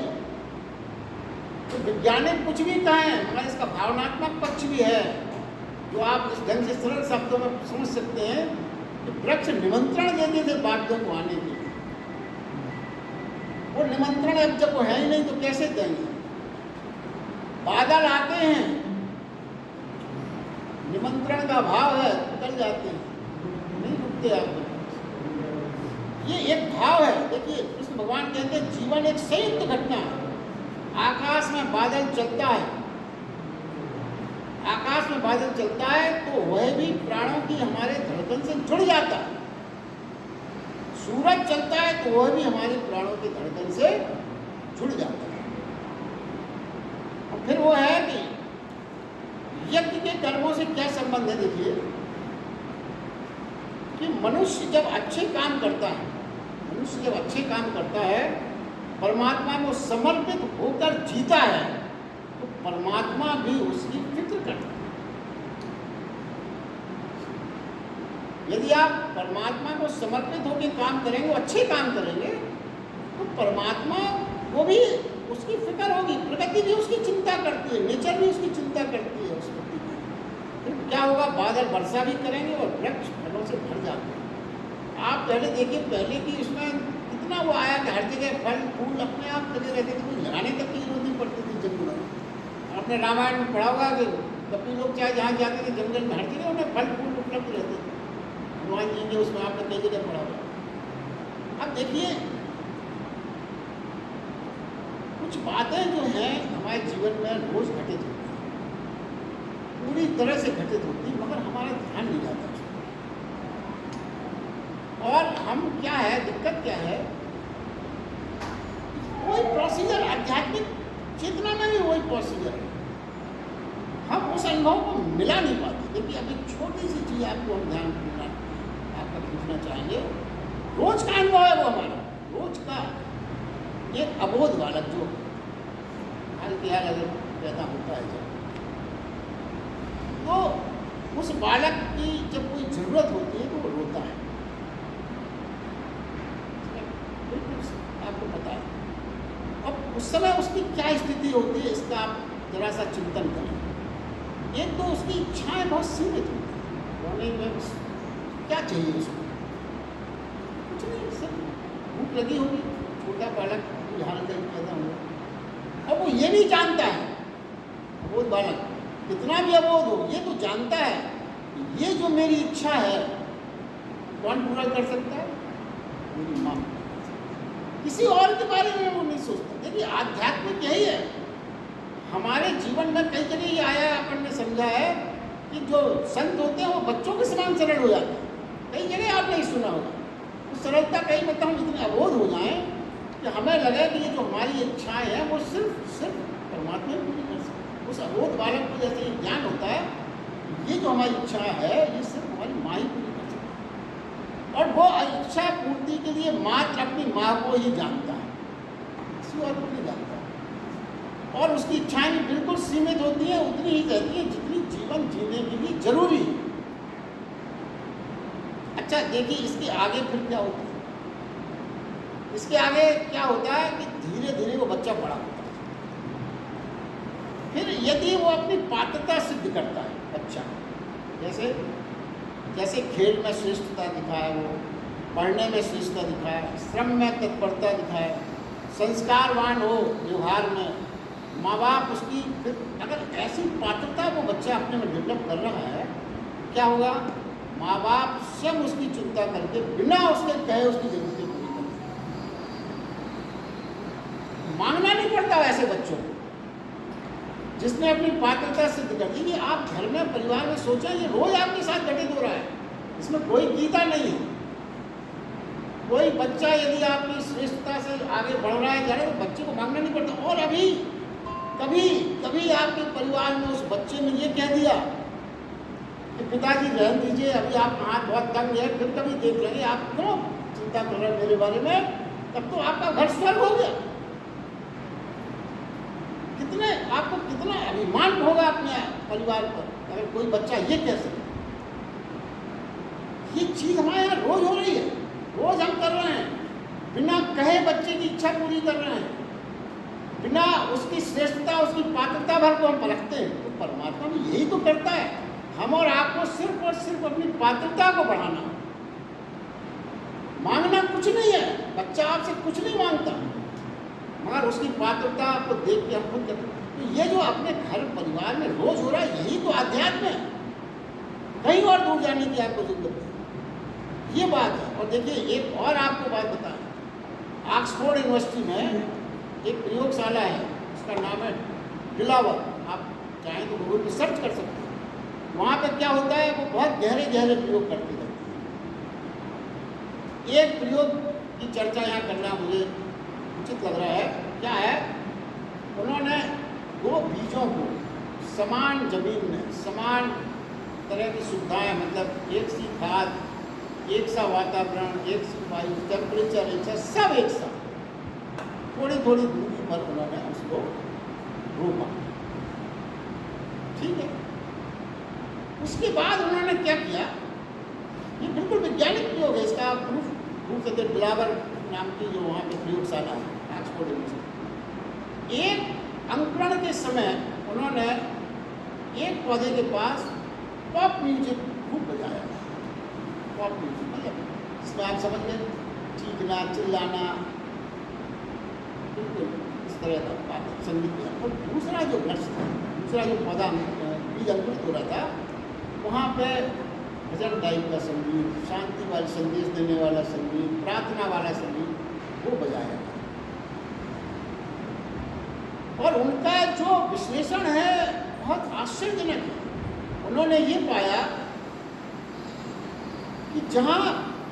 तो वैज्ञानिक कुछ भी कहें मगर इसका भावनात्मक पक्ष भी है जो आप इस ढंग से सरल शब्दों में समझ सकते हैं कि वृक्ष निमंत्रण देते थे बादलों को आने के लिए। वो निमंत्रण अब जब वो है ही नहीं तो कैसे देंगे? बादल आते हैं, निमंत्रण का भाव है, निकल जाते हैं, नहीं रुकते आप। ये एक भाव है। देखिए कृष्ण भगवान कहते हैं जीवन एक संयुक्त घटना है। आकाश में बादल चलता है, आकाश में बादल चलता है तो वह भी प्राणों की हमारे धड़कन से जुड़ जाता है। सूरज चलता है तो वह भी हमारे प्राणों की धड़कन से जुड़ जाता है। और फिर वो है कि यज्ञ के कर्मों से क्या संबंध है? देखिए कि मनुष्य जब अच्छे काम करता है, मनुष्य जब अच्छे काम करता है, परमात्मा को समर्पित होकर जीता है तो परमात्मा भी उसकी फिक्र करता है। यदि आप परमात्मा को समर्पित होकर काम करेंगे, अच्छे काम करेंगे, तो परमात्मा को भी उसकी फिक्र होगी। प्रकृति भी उसकी चिंता करती है, नेचर भी उसकी चिंता करती है उस प्रति की। फिर क्या होगा? बादल वर्षा भी करेंगे और वृक्ष फलों से भर जाते हैं। आप पहले देखिए, पहले की इसमें कितना वो आया कि हर जगह फल फूल अपने आप लगे रहते थे, कोई लगाने तक की जरूरत नहीं पड़ती थी जंगलों में। आपने रामायण में पढ़ा होगा कि कभी लोग चाहे जहाँ जाते थे जंगल में, हर जगह उन्हें फल फूल उपलब्ध रहते थे। हनुमान जी के उसमें आपने कई जगह पढ़ा होगा। अब देखिए कुछ बातें जो हैं हमारे जीवन में रोज घटित होती हैं, पूरी तरह से घटित होती, मगर हमारा ध्यान नहीं जाता उसमें। और हम क्या है, दिक्कत क्या है, वही प्रोसीजर, आध्यात्मिक चेतना में भी वही प्रोसीजर है, हम उस अनुभव को मिला नहीं पाते। देखिए अभी छोटी सी चीज़ आपको हम ध्यान देना, आपका पूछना चाहेंगे। रोज का अनुभव है वो हमारा, रोज का एक अबोध बालक जो हाल फिलहाल अगर पैदा होता है जब, तो उस बालक की जब कोई ज़रूरत होती है तो वो रोता है, बिल्कुल आपको पता है। अब उस समय उसकी क्या स्थिति होती है इसका आप जरा सा चिंतन करें। एक तो उसकी इच्छाएं बहुत सीमित होती हैं, रोने में क्या चाहिए उसको? कुछ नहीं, सिर्फ भूख लगी होगी, छोटा बालक की हालत पैदा होगा। अब वो ये नहीं जानता है, अबोध बालक कितना भी अबोध हो, ये तो जानता है कि ये जो मेरी इच्छा है कौन पूरा कर सकता है? मेरी माँ। किसी और के बारे में वो नहीं सोचता। देखिए आध्यात्मिक यही है। हमारे जीवन में कई जगह ये आया, अपन ने समझा है कि जो संत होते हैं वो बच्चों के समान सरल हो जाते हैं। कई जगह आपने नहीं सुना होगा। तो सरलता कई मतलब हम इतने अबोध हो जाएं कि हमें लगे कि ये जो हमारी इच्छाएं हैं वो सिर्फ परमात्मा ही पूरी कर सकते। उस अबोध बालक को जैसे ये ज्ञान होता है, ये जो हमारी इच्छा है ये सिर्फ हमारी माँ ही पूरी कर सकती है। और वो इच्छा पूर्ति के लिए मात्र अपनी माँ को ही जानता है, किसी और को नहीं जानता। और उसकी इच्छाएं भी बिल्कुल सीमित होती हैं, उतनी ही रहती हैं जितनी जीवन जीने के लिए जरूरी है। अच्छा देखिए इसके आगे फिर क्या होता है? इसके आगे क्या होता है कि धीरे धीरे वो बच्चा बड़ा होता है। फिर यदि वो अपनी पात्रता सिद्ध करता है बच्चा, जैसे जैसे खेल में श्रेष्ठता दिखाए, वो पढ़ने में श्रेष्ठता दिखाए, श्रम में तत्परता दिखाए, संस्कारवान हो व्यवहार में, माँ बाप उसकी, फिर अगर ऐसी पात्रता वो बच्चा अपने में डेवलप कर रहा है, क्या होगा? माँ बाप स्वयं उसकी चिंता करके बिना उसके कहे उसकी जरूरतें पूरी करते हैं। मांगना नहीं पड़ता ऐसे बच्चों को, जिसने अपनी पात्रता सिद्ध कर दी। कि आप घर में परिवार में सोचें, ये रोज आपके साथ घटित हो रहा है, इसमें कोई गीता नहीं है। कोई बच्चा यदि आपकी श्रेष्ठता से आगे बढ़ रहा है जा रहा है तो बच्चे को मांगना नहीं पड़ता। और अभी कभी आपके परिवार में उस बच्चे ने ये कह दिया कि पिताजी रहने दीजिए, अभी आप हाथ बहुत तंग है, फिर कभी देख लेंगे, आप क्यों चिंता कर रहे हैं मेरे बारे में, तब तो आपका घर स्वर्ग हो गया। आपको कितना अभिमान होगा अपने परिवार पर अगर कोई बच्चा ये कह सके। ये चीज़ हमारे यहाँ रोज हो रही है, रोज हम कर रहे हैं, बिना कहे बच्चे की इच्छा पूरी कर रहे हैं, बिना उसकी श्रेष्ठता उसकी पात्रता भर को हम परखते हैं। तो परमात्मा भी यही तो करता है, हम और आपको सिर्फ और सिर्फ अपनी पात्रता को बढ़ाना। मांगना कुछ नहीं है, बच्चा आपसे कुछ नहीं मांगता, मगर उसकी पात्रता को देख के हम खुद करते हैं। तो ये जो अपने घर परिवार में रोज हो रहा है, यही तो अध्यात्म है। कहीं और दूर जाने की आपको जरूरत है, ये बात है। और देखिए एक और आपको बात बताएं, ऑक्सफोर्ड यूनिवर्सिटी में एक प्रयोगशाला है, उसका नाम है डिलावर। आप चाहें तो गूगल पर सर्च कर सकते हैं। वहाँ पे क्या होता है, वो बहुत गहरे गहरे प्रयोग करते रहते हैं। एक प्रयोग की चर्चा यहाँ करना मुझे उचित लग रहा है। क्या है, उन्होंने दो बीजों को समान जमीन में समान तरह की सुविधाएं, मतलब एक सी खाद, एक सा वातावरण, एक सी वायु, टेम्परेचर एक सा, सब एक साथ थोड़ी थोड़ी दूरी पर उन्होंने उसको रोपा। ठीक है, उसके बाद उन्होंने क्या किया, ये बिल्कुल वैज्ञानिक प्रयोग है, इसका प्रूफ करते डिलावर नाम की जो वहाँ पे प्रयोगशाला है ऑक्सफोर्ड यूनिवर्सिटी। एक अंकुरण के समय उन्होंने एक पौधे के पास पॉप म्यूजिक खूब बजाया। पॉप म्यूजिक मतलब इसमें आप समझ गए, चीखना चिल्लाना, बिल्कुल इस तरह का बात संगीत किया। और दूसरा जो वृक्ष था, दूसरा जो पौधा बीज अंकुरित हो रहा था, वहाँ पे भजन टाइप का संगीत, शांति वाला संदेश देने वाला संगीत, प्रार्थना वाला संगीत वो बजाया था। और उनका जो विश्लेषण है बहुत आश्चर्यजनक है। उन्होंने ये पाया कि जहाँ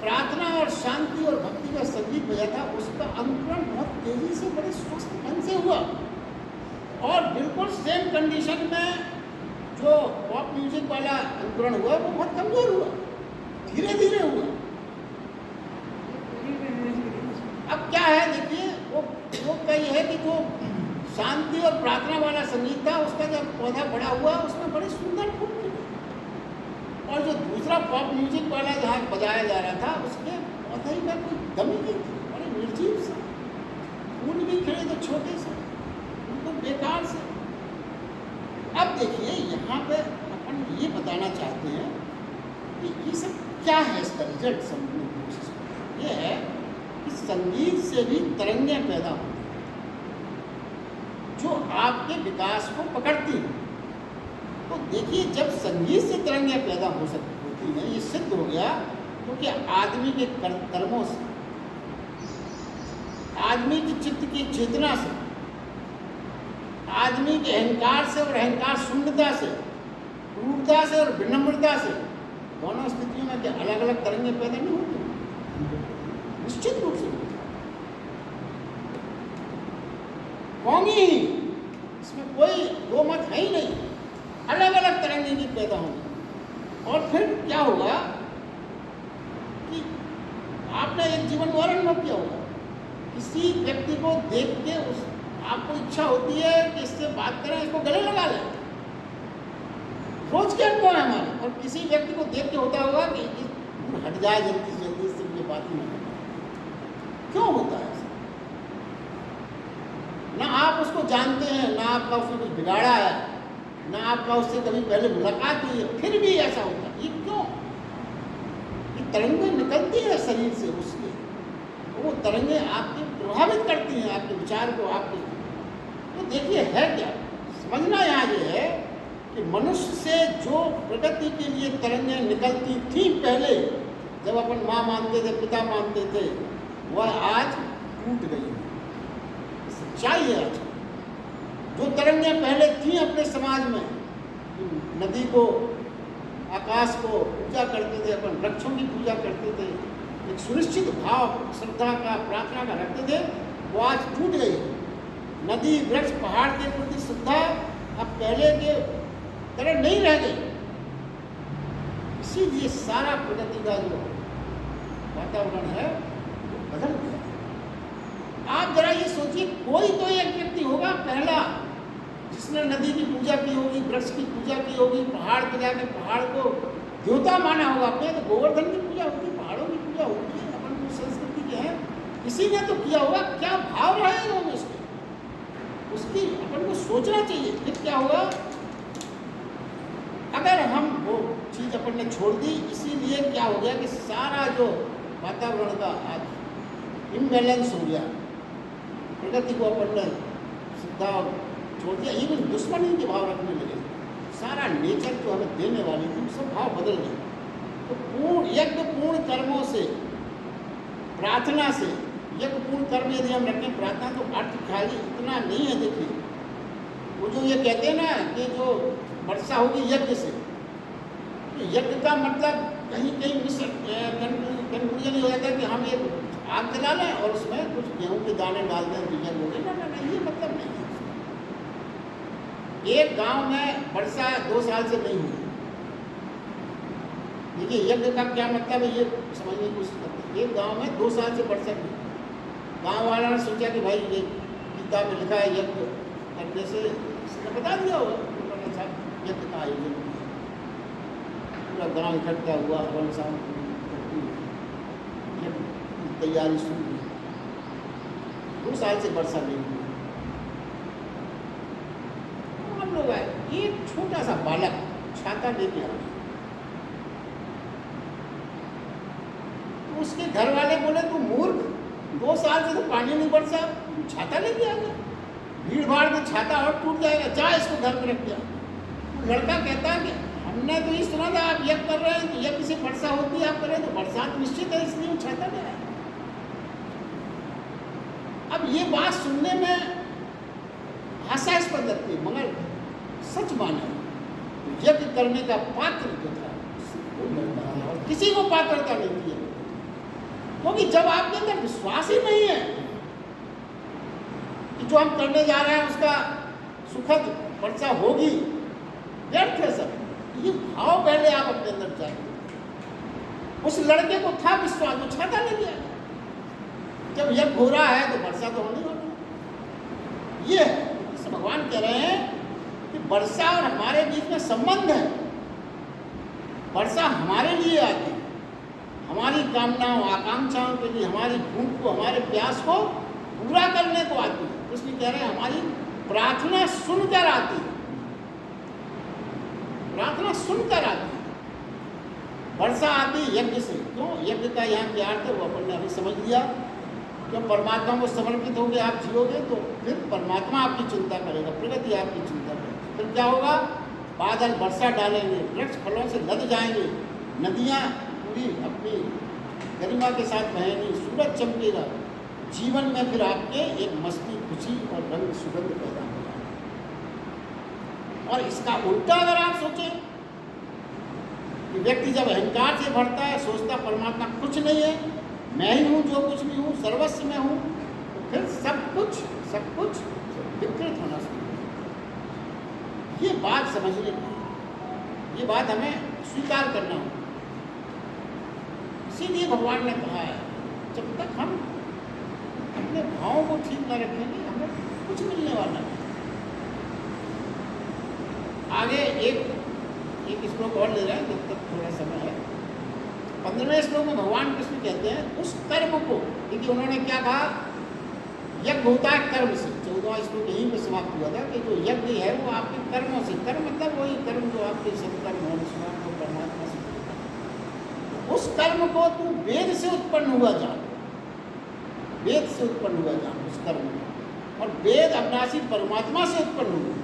प्रार्थना और शांति और भक्ति का संगीत बजा था, उसका अंकुरण बहुत तेजी से बड़े स्वस्थ ढंग से हुआ। और बिल्कुल सेम कंडीशन में जो पॉप म्यूजिक वाला अंकुरण हुआ वो बहुत कमजोर हुआ, धीरे धीरे हुआ। अब क्या है देखिए, वो कही है कि जो शांति और प्रार्थना वाला संगीत था, उसका जब पौधा बड़ा हुआ उसमें बड़े सुंदर फूल खिले। और जो दूसरा पॉप म्यूजिक वाला जहाँ बजाया जा रहा था, उसके पौधे में कोई दमी नहीं थी, बड़े निर्जीव से, फूल भी खिले तो छोटे से, बिल्कुल बेकार से। अब देखिए यहाँ पे अपन ये बताना चाहते हैं कि ये सब क्या है, इसका रिजल्ट समझने की कोशिश करें। ये है कि संगीत से भी तरंगें पैदा होती हैं जो आपके विकास को पकड़ती हैं। तो देखिए जब संगीत से तरंगें पैदा होती हैं, ये सिद्ध हो गया क्योंकि आदमी के कर्मों से, आदमी की चित्त की चेतना से, आदमी के अहंकार से और अहंकार शून्यता से, क्रूरता से और विनम्रता से, दोनों स्थितियों में क्या अलग अलग तरंगे पैदा नहीं होती? निश्चित रूप से होंगी ही, इसमें कोई दो मत है ही नहीं। अलग अलग तरंगे की पैदा होंगी और फिर क्या होगा कि आपने एक जीवन और अनुभव किया होगा, किसी व्यक्ति को देख के उस आपको इच्छा होती है कि इससे बात करें, इसको गले लगा लें। रोज के अनुभव है हमारे। और किसी व्यक्ति को देख के होता होगा कि हट जाए जल्दी से जल्दी, इससे ये बात ही नहीं। क्यों होता है ऐसा? ना आप उसको जानते हैं, ना आपका उसने कुछ बिगाड़ा है, ना आपका उससे कभी पहले मुलाकात हुई है, फिर भी ऐसा होता है। ये क्यों? ये तरंगें निकलती है शरीर से उसके, वो तरंगें आपके प्रभावित करती हैं आपके विचार को, आपके। तो देखिए है क्या, समझना यहाँ ये है कि मनुष्य से जो प्रगति के लिए तरंगें निकलती थी पहले, जब अपन माँ मानते थे, पिता मानते थे, वह आज टूट गई। सच्चाई है आज। जो तरंगें पहले थी अपने समाज में, नदी को, आकाश को पूजा करते थे, अपन वृक्षों की पूजा करते थे, एक सुनिश्चित भाव श्रद्धा का, प्रार्थना का रखते थे, वो आज टूट गई। नदी, वृक्ष, पहाड़ के प्रति श्रद्धा अब पहले के तरह नहीं रह गई। इसीलिए सारा प्रगति का जो वातावरण है वो बदल गया। आप जरा ये सोचिए, कोई तो एक व्यक्ति होगा पहला जिसने नदी की पूजा की होगी, वृक्ष की पूजा की होगी, पहाड़ पे जाके पहाड़ को देवता माना होगा। अपने तो गोवर्धन की पूजा होती है, पहाड़ों की पूजा होती है, अपन को संस्कृति के हैं, किसी ने तो किया होगा। क्या भाव रहे होंगे उसकी अपन को सोचना चाहिए। फिर क्या होगा अगर हम वो चीज अपन ने छोड़ दी? इसीलिए क्या हो गया कि सारा जो वातावरण का आज इम्बैलेंस हो गया, प्रगति को अपन ने सीधा छोड़ दिया, इवन दुश्मनी के भाव रखने लगे। सारा नेचर जो हमें देने वाली थी सब भाव बदल गए। तो पूर्ण यज्ञ पूर्ण कर्मों से, प्रार्थना से, यज्ञ पूर्ण कर्म यदि हम रखें, प्रार्थना तो अर्थ खाली इतना नहीं है। देखिए वो जो ये कहते हैं ना कि जो वर्षा होगी यज्ञ से, तो यज्ञ का मतलब कहीं कहीं कंक्लूजन हो जाता है कि हम एक आग जला लें और उसमें कुछ गेहूं के दाने डाल दें तो यज्ञ हो गए। ना, ये मतलब नहीं है। एक गांव में वर्षा 2 साल से नहीं हुई। देखिए यज्ञ का क्या मतलब है ये समझने की कोशिश करते हैं। एक गांव में 2 साल से वर्षा नहीं, गांव वालों ने सोचा कि भाई ये गीता में लिखा है यज्ञ करने से, इसने बता दिया होगा, उन्होंने था यज्ञ का आयोजन किया, पूरा गांव इकट्ठा हुआ, हवन शाम तैयारी शुरू हुई। 2 साल से वर्षा नहीं हुई। हम लोग आए, एक छोटा सा बालक छाता लेके आ गया। उसके घर वाले बोले तू मूर्ख, 2 साल से तो पानी नहीं बरसा, छाता लेके आ गया, भीड़ भाड़ में छाता और टूट जाएगा, जा इसको घर में रख दिया। तो लड़का कहता है कि हमने तो ये सुना था आप यज्ञ कर रहे हैं तो यज्ञ से वर्षा होती है, आप कर रहे हैं तो बरसात निश्चित है, इसलिए वो छाता ले आया। अब ये बात सुनने में हास्यास्पद लगती है, मगर सच माने तो यज्ञ करने का पात्र जो था और किसी को पात्रता नहीं थी, क्योंकि जब आपके अंदर विश्वास ही नहीं है कि जो हम करने जा रहे हैं उसका सुखद वर्षा होगी, व्यर्थ है सब। ये भाव पहले आप अपने अंदर चाहिए। उस लड़के को था विश्वास, वो छाता ले गया। जब यज्ञ हो रहा है तो वर्षा तो होनी होनी। ये भगवान कह रहे हैं कि वर्षा और हमारे बीच में संबंध है। वर्षा हमारे लिए आती है, हमारी कामनाओं आकांक्षाओं के लिए, हमारी भूख को, हमारे प्यास को पूरा करने को आती है। इसलिए कह रहे हैं हमारी प्रार्थना सुनकर आती है, प्रार्थना सुनकर आती है। वर्षा आती यज्ञ से। क्यों? यज्ञ का यहाँ क्या अर्थ है वो अपन ने अभी समझ लिया। जब परमात्मा को समर्पित होकर आप जियोगे तो फिर परमात्मा आपकी चिंता करेगा, प्रगति आपकी चिंता करेगी। फिर क्या होगा? बादल वर्षा डालेंगे, वृक्ष फलों से लद जाएंगे, नदियाँ भी अपनी गरिमा के साथ बहेंगी, सूरज चमकेगा, जीवन में फिर आपके एक मस्ती, खुशी और रंग सुगंध पैदा होगा। और इसका उल्टा अगर आप सोचें कि व्यक्ति जब अहंकार से भरता है, सोचता परमात्मा कुछ नहीं है, मैं ही हूँ, जो कुछ भी हूँ, सर्वस्व में हूँ, तो फिर सब कुछ विकृत होना शुरू होगा। ये बात समझने की, ये बात हमें स्वीकार करना होगा। इसीलिए भगवान ने कहा है, जब तक हम अपने भावों को ठीक न रखेंगे, हमें कुछ मिलने वाला नहीं। आगे एक श्लोक और ले रहे हैं, जब तक थोड़ा समय है। 15वें श्लोक में भगवान कृष्ण कहते हैं उस कर्म को, क्योंकि उन्होंने क्या कहा, यज्ञ होता है कर्म से। 14वां श्लोक यहीं पे समाप्त हुआ था कि जो यज्ञ है वो आपके कर्मों से, कर्म मतलब वही कर्म जो आपके सत्कर्म और स्मरण को परमात्मा से, उस कर्म को तू वेद से उत्पन्न हुआ जान, वेद से उत्पन्न हुआ जान उस कर्म को, और वेद अविनाशी परमात्मा से उत्पन्न हुआ।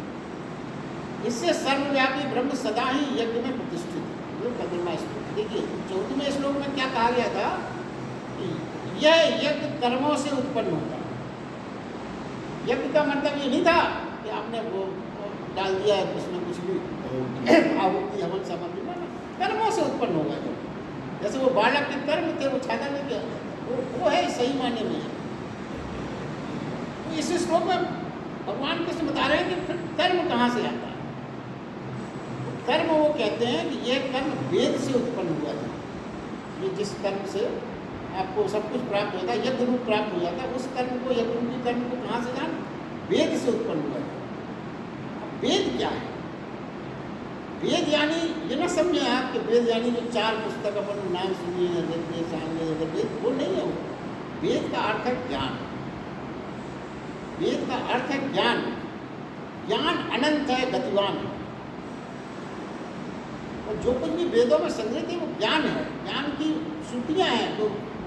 इससे सर्वव्यापी ब्रह्म सदा ही यज्ञ में प्रतिष्ठित है। 15वां श्लोक देखिए, 14वें श्लोक में क्या कहा गया था कि यह यज्ञ कर्मों से उत्पन्न होता है। यज्ञ का मतलब ये नहीं था कि आपने वो डाल दिया उसमें कुछ भी आहुति हवन सामग्री, ना, कर्मों से उत्पन्न होगा। जो जैसे वो बालक के कर्म थे, वो छाता नहीं किया, वो है सही मायने में। तो इस श्लोक में भगवान कृष्ण बता रहे हैं कि फिर कर्म कहाँ से आता है। कर्म वो कहते हैं कि यह कर्म वेद से उत्पन्न हुआ था। ये जिस कर्म से आपको सब कुछ प्राप्त होता है, यज्ञ रूप प्राप्त हो जाता है, उस कर्म को, यज्ञ रूपी कर्म को कहाँ से जान, वेद से उत्पन्न हुआ था। वेद क्या है? वेद यानी ये ना समझे आप कि वेद यानी जो 4 पुस्तक अपन नाम सुनिए, ऋग्वेद, सामवेद, वेद, वो नहीं है। वेद का अर्थ है ज्ञान। वेद का अर्थ है ज्ञान। ज्ञान अनंत है, गतिवान है। और जो कुछ भी वेदों में संग्रहित है वो ज्ञान है। ज्ञान की श्रुतियाँ हैं, जो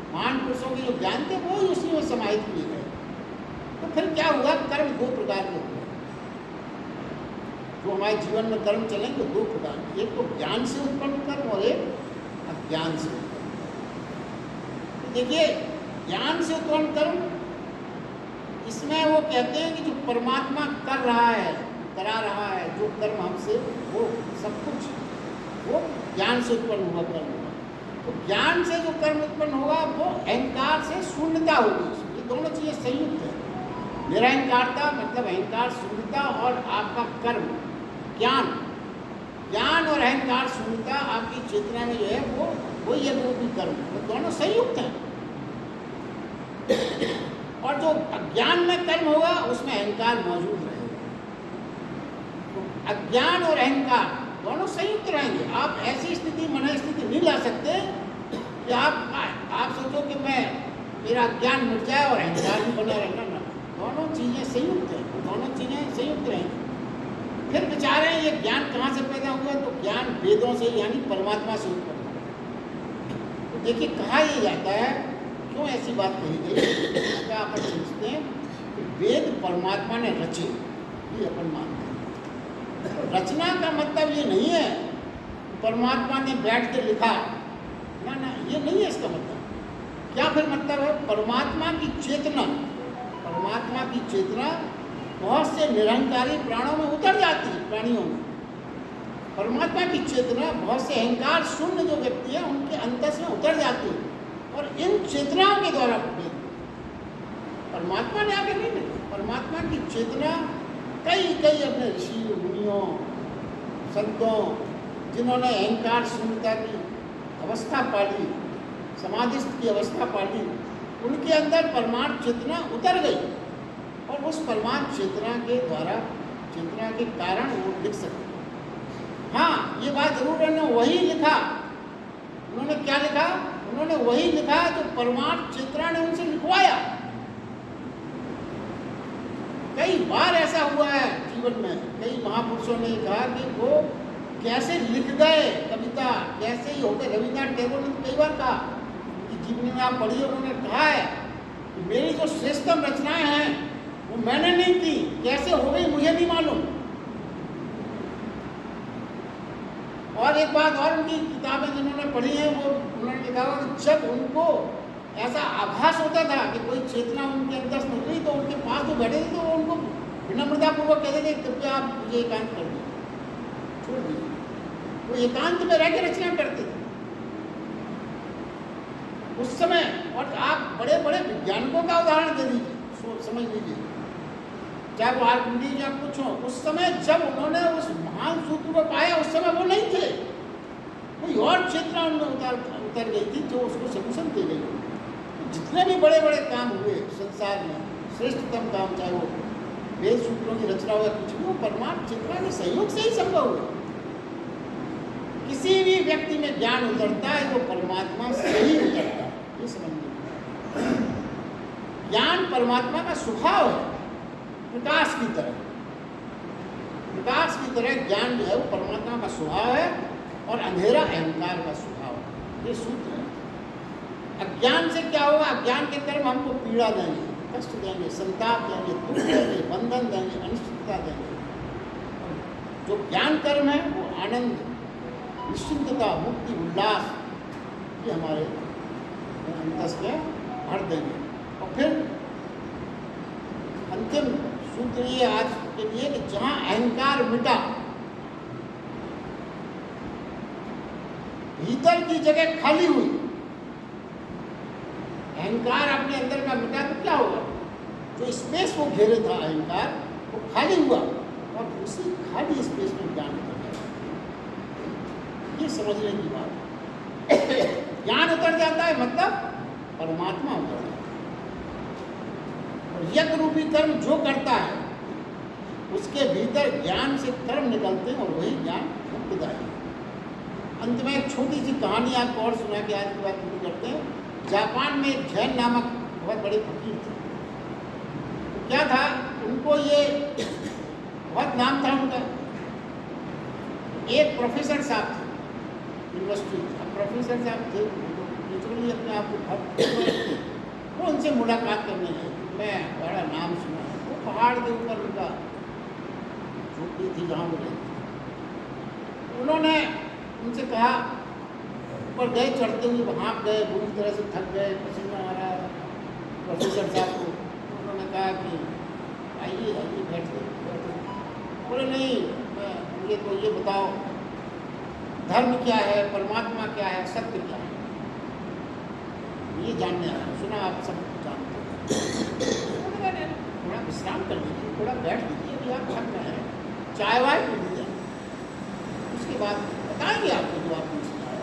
महान पुरुषों के जो ज्ञान थे वो ही उसी में समाहित किए गए। तो फिर क्या हुआ, कर्म 2 प्रकार के हुए। जो हमारे जीवन में कर्म चलेंगे 2 प्रकार के, एक तो ज्ञान से उत्पन्न कर्म और एक अज्ञान से उत्पन्न। तो देखिए, ज्ञान से उत्पन्न कर्म, इसमें वो कहते हैं कि जो परमात्मा कर रहा है, करा रहा है, जो कर्म हमसे, वो सब कुछ वो ज्ञान से उत्पन्न हुआ कर्म होगा। तो ज्ञान से जो कर्म उत्पन्न होगा वो अहंकार से शून्यता होगी। ये दोनों चीज़ें संयुक्त है। निरहंकारता मतलब अहंकार शून्यता, और आपका कर्म ज्ञान, ज्ञान और अहंकार शून्यता आपकी चेतना में जो है वो ये भी कर्म है, वो दोनों संयुक्त हैं। और जो अज्ञान में कर्म होगा उसमें अहंकार मौजूद रहेगा। तो अज्ञान और अहंकार दोनों संयुक्त रहेंगे। आप ऐसी स्थिति, मन स्थिति नहीं ला सकते कि आप सोचो कि मेरा ज्ञान मिट जाए और अहंकार भी बना रहना, ना। दोनों चीज़ें संयुक्त हैं, दोनों चीज़ें संयुक्त रहेंगी। फिर विचार है ये ज्ञान कहाँ से पैदा हुआ, तो ज्ञान वेदों से यानी परमात्मा से उत्पन्न हुआ। तो देखिए, कहा यह जाता है, क्यों ऐसी बात कही गई, क्या अपन सोचते हैं कि वेद परमात्मा ने रचे, ये अपन मानते हैं। रचना का मतलब ये नहीं है परमात्मा ने बैठ के लिखा, ना, ये नहीं है इसका मतलब। क्या फिर मतलब है, परमात्मा की चेतना, परमात्मा की चेतना बहुत से निरहंकारी प्राणों में उतर जाती है। प्राणियों में परमात्मा की चेतना बहुत से अहंकार शून्य जो व्यक्ति है उनके अंतस में उतर जाती है, और इन चेतनाओं के द्वारा परमात्मा ने आगे नहीं लिखा। परमात्मा की चेतना कई अपने ऋषि मुनियों, संतों, जिन्होंने अहंकार शून्यता की अवस्था पाली, समाधिस्थ की अवस्था पाली, उनके अंदर परमार्थ चेतना उतर गई, और उस परमार्थ चेतना के द्वारा, चेतना के कारण वो लिख सकते। हाँ, ये बात जरूर है, वही लिखा। उन्होंने क्या लिखा? उन्होंने वही लिखा जो परमार्थ चेतना ने उनसे लिखवाया। कई बार ऐसा हुआ है जीवन में, कई महापुरुषों ने कहा कि वो कैसे लिख गए कविता, कैसे ही हो गए। रविन्द्रनाथ टैगोर ने कई बार कहा कि जीवनी में आप पढ़िए, उन्होंने कहा है कि मेरी जो श्रेष्ठतम रचनाएं हैं वो मैंने नहीं की, कैसे हो गई मुझे नहीं मालूम। और एक बात और, उनकी किताबें जिन्होंने पढ़ी हैं वो उन्होंने लिखा हुआ कि जब उनको ऐसा आभास होता था कि कोई चेतना उनके अंदर निकल रही तो उनके पास जो बैठे थे तो वो उनको विनम्रतापूर्वक कहते थे कृपया आप मुझे एकांत कर दीजिए, छोड़ दीजिए। वो एकांत में रह के रचना करते थे उस समय। और आप बड़े बड़े वैज्ञानिकों का उदाहरण दे दीजिए, समझ लीजिए, चाहे वो आर्किमिडीज या कुछ हो, उस समय जब उन्होंने उस महान सूत्र को पाया उस समय वो नहीं थे, कोई और चेतना उनमें उतर गई थी जो उसको सलूशन दे गई। तो जितने भी बड़े बड़े काम हुए संसार में, श्रेष्ठतम काम चाहे वो वेद सूत्रों की रचना हो या कुछ भी, वो परमात्मा चेतना के सहयोग से ही संभव हुआ। किसी भी व्यक्ति में ज्ञान उतरता है वो परमात्मा से ही उतरता है, ये समझ। ज्ञान परमात्मा का स्वभाव है, प्रकाश की तरह। प्रकाश की तरह ज्ञान जो है वो परमात्मा का स्वभाव है और अंधेरा अहंकार का स्वभाव है। ये सूत्र है। अज्ञान से क्या होगा? अज्ञान के कर्म हमको पीड़ा देंगे, कष्ट देंगे, संताप देंगे, दुख देंगे, बंधन देंगे, अनिश्चितता देंगे। जो ज्ञान कर्म है वो आनंद, निश्चिंतता, मुक्ति, उल्लास ये हमारे अंतस में भर देंगे। और फिर अंतिम सूत्र ये आज के लिए कि जहां अहंकार मिटा, भीतर की जगह खाली हुई। अहंकार अपने अंदर का मिटा तो क्या होगा? जो स्पेस वो घेरे था अहंकार वो खाली हुआ और उसी खाली स्पेस में ज्ञान उतर गया। ये समझने की बात है। ज्ञान उतर जाता है मतलब परमात्मा उतर जाता है। और यज्ञ रूपी कर्म जो करता है उसके भीतर ज्ञान से कर्म निकलते हैं और वही ज्ञान मुक्तिदायी है। अंत में एक छोटी सी कहानी आपको और सुना के आज की बात शुरू करते हैं। जापान में एक जैन नामक बहुत बड़े फकीर थे। तो क्या था, उनको ये बहुत नाम था उनका। एक प्रोफेसर साहब थे यूनिवर्सिटी, अब प्रोफेसर साहब थे, नेचुरली अपने आप को बहुत, वो उनसे मुलाकात करने गए। मैं बड़ा नाम सुना है। वो पहाड़ के ऊपर उनका झोपड़ी थी जहाँ वो रहते। उन्होंने उनसे कहा, ऊपर गए, चढ़ते हुए वहाँ गए, बुरी तरह से थक गए, पसीना आ रहा है प्रोफेसर साहब को। उन्होंने कहा कि आइए आइए बैठिए। बोले नहीं, मुझे तो ये बताओ धर्म क्या है, परमात्मा क्या है, सत्य क्या है, ये जानने आया। सुना आप सब जानते हैं। थोड़ा विश्राम कर लीजिए, थोड़ा बैठ लीजिए, अभी आप थक रहे हैं, चाय वाय पी लीजिए, उसके बाद बताएंगे आपको जो आप पूछना है।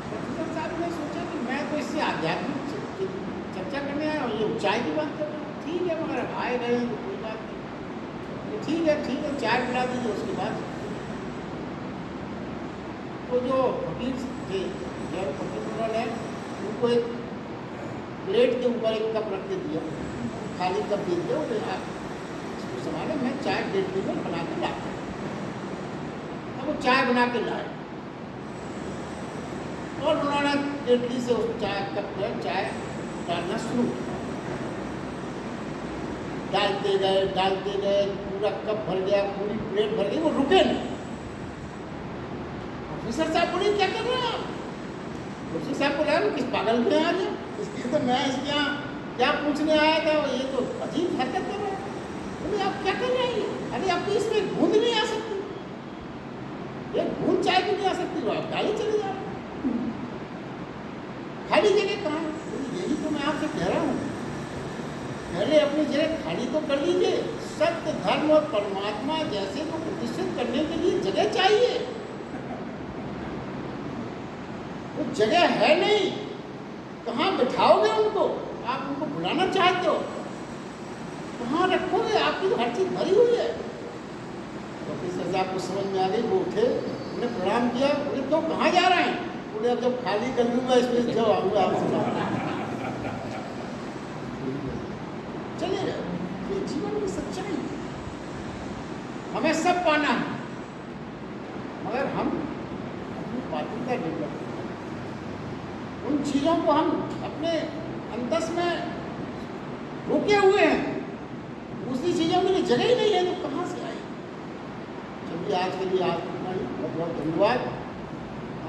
प्रोफेसर साहब ने सोचा कि मैं तो इससे आध्यात्मिक चर्चा करने आया और ये चाय की बात कर रहा हूँ। ठीक है, मगर आए गए तो कोई बात नहीं, तो ठीक है चाय पिला दीजिए। उसके बाद तो जो फकीर थे, जैन फकीर, उन्होंने उनको एक प्लेट के ऊपर एक कप रख के दिया, खाली कप दे दिया। बोले आप इसको संभालें, मैं चाय डेटली में बना के लाता हूँ। अब वो चाय बना के लाए और उन्होंने डेटली से उस चाय कप में चाय डालना शुरू किया। डालते गए, पूरा कप भर गया, पूरी प्लेट भर गई, वो रुके नहीं। प्रोफेसर साहब बोले क्या कर रहे हैं आप? प्रोफेसर साहब बोला किस पागल में आ गए, इसलिए तो मैं इसके यहाँ क्या पूछने आया था, ये तो अजीब हरकत कर रहे हैं। बोले आप क्या कर रहे हैं? अरे आपकी इसमें बूंद नहीं आ सकती, एक बूंद चाय भी नहीं आ सकती, तो आप गाड़ी चले जाओ, खाली जगह कहाँ है? यही तो मैं आपसे कह रहा हूँ, पहले अपनी जगह खाली तो कर लीजिए। सत्य, धर्म और परमात्मा जैसे को प्रतिष्ठित करने के लिए जगह चाहिए। वो जगह है नहीं, कहाँ बिठाओगे उनको? आप उनको बुलाना चाहते हो, कहाँ रखोगे? आपकी तो हर चीज़ भरी हुई है। प्रोफेसर साहब को समझ में आ गई, वो उठे, उन्हें प्रणाम किया। बोले क्यों, कहाँ जा रहे हैं? बोले अब जब खाली कर दूंगा इसमें जब आऊँगा आपसे चले जाओ। ये जीवन की सच्चाई है। हमें सब पाना है, मगर हम अपनी पात्रता डेवलप करते हैं। उन चीज़ों को हम अपने अंतस में रोके हुए हैं। दूसरी चीज़ों के लिए जगह ही नहीं है तो कहाँ से आए? चलिए आज के लिए आप इतना बहुत धन्यवाद।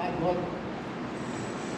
आज बहुत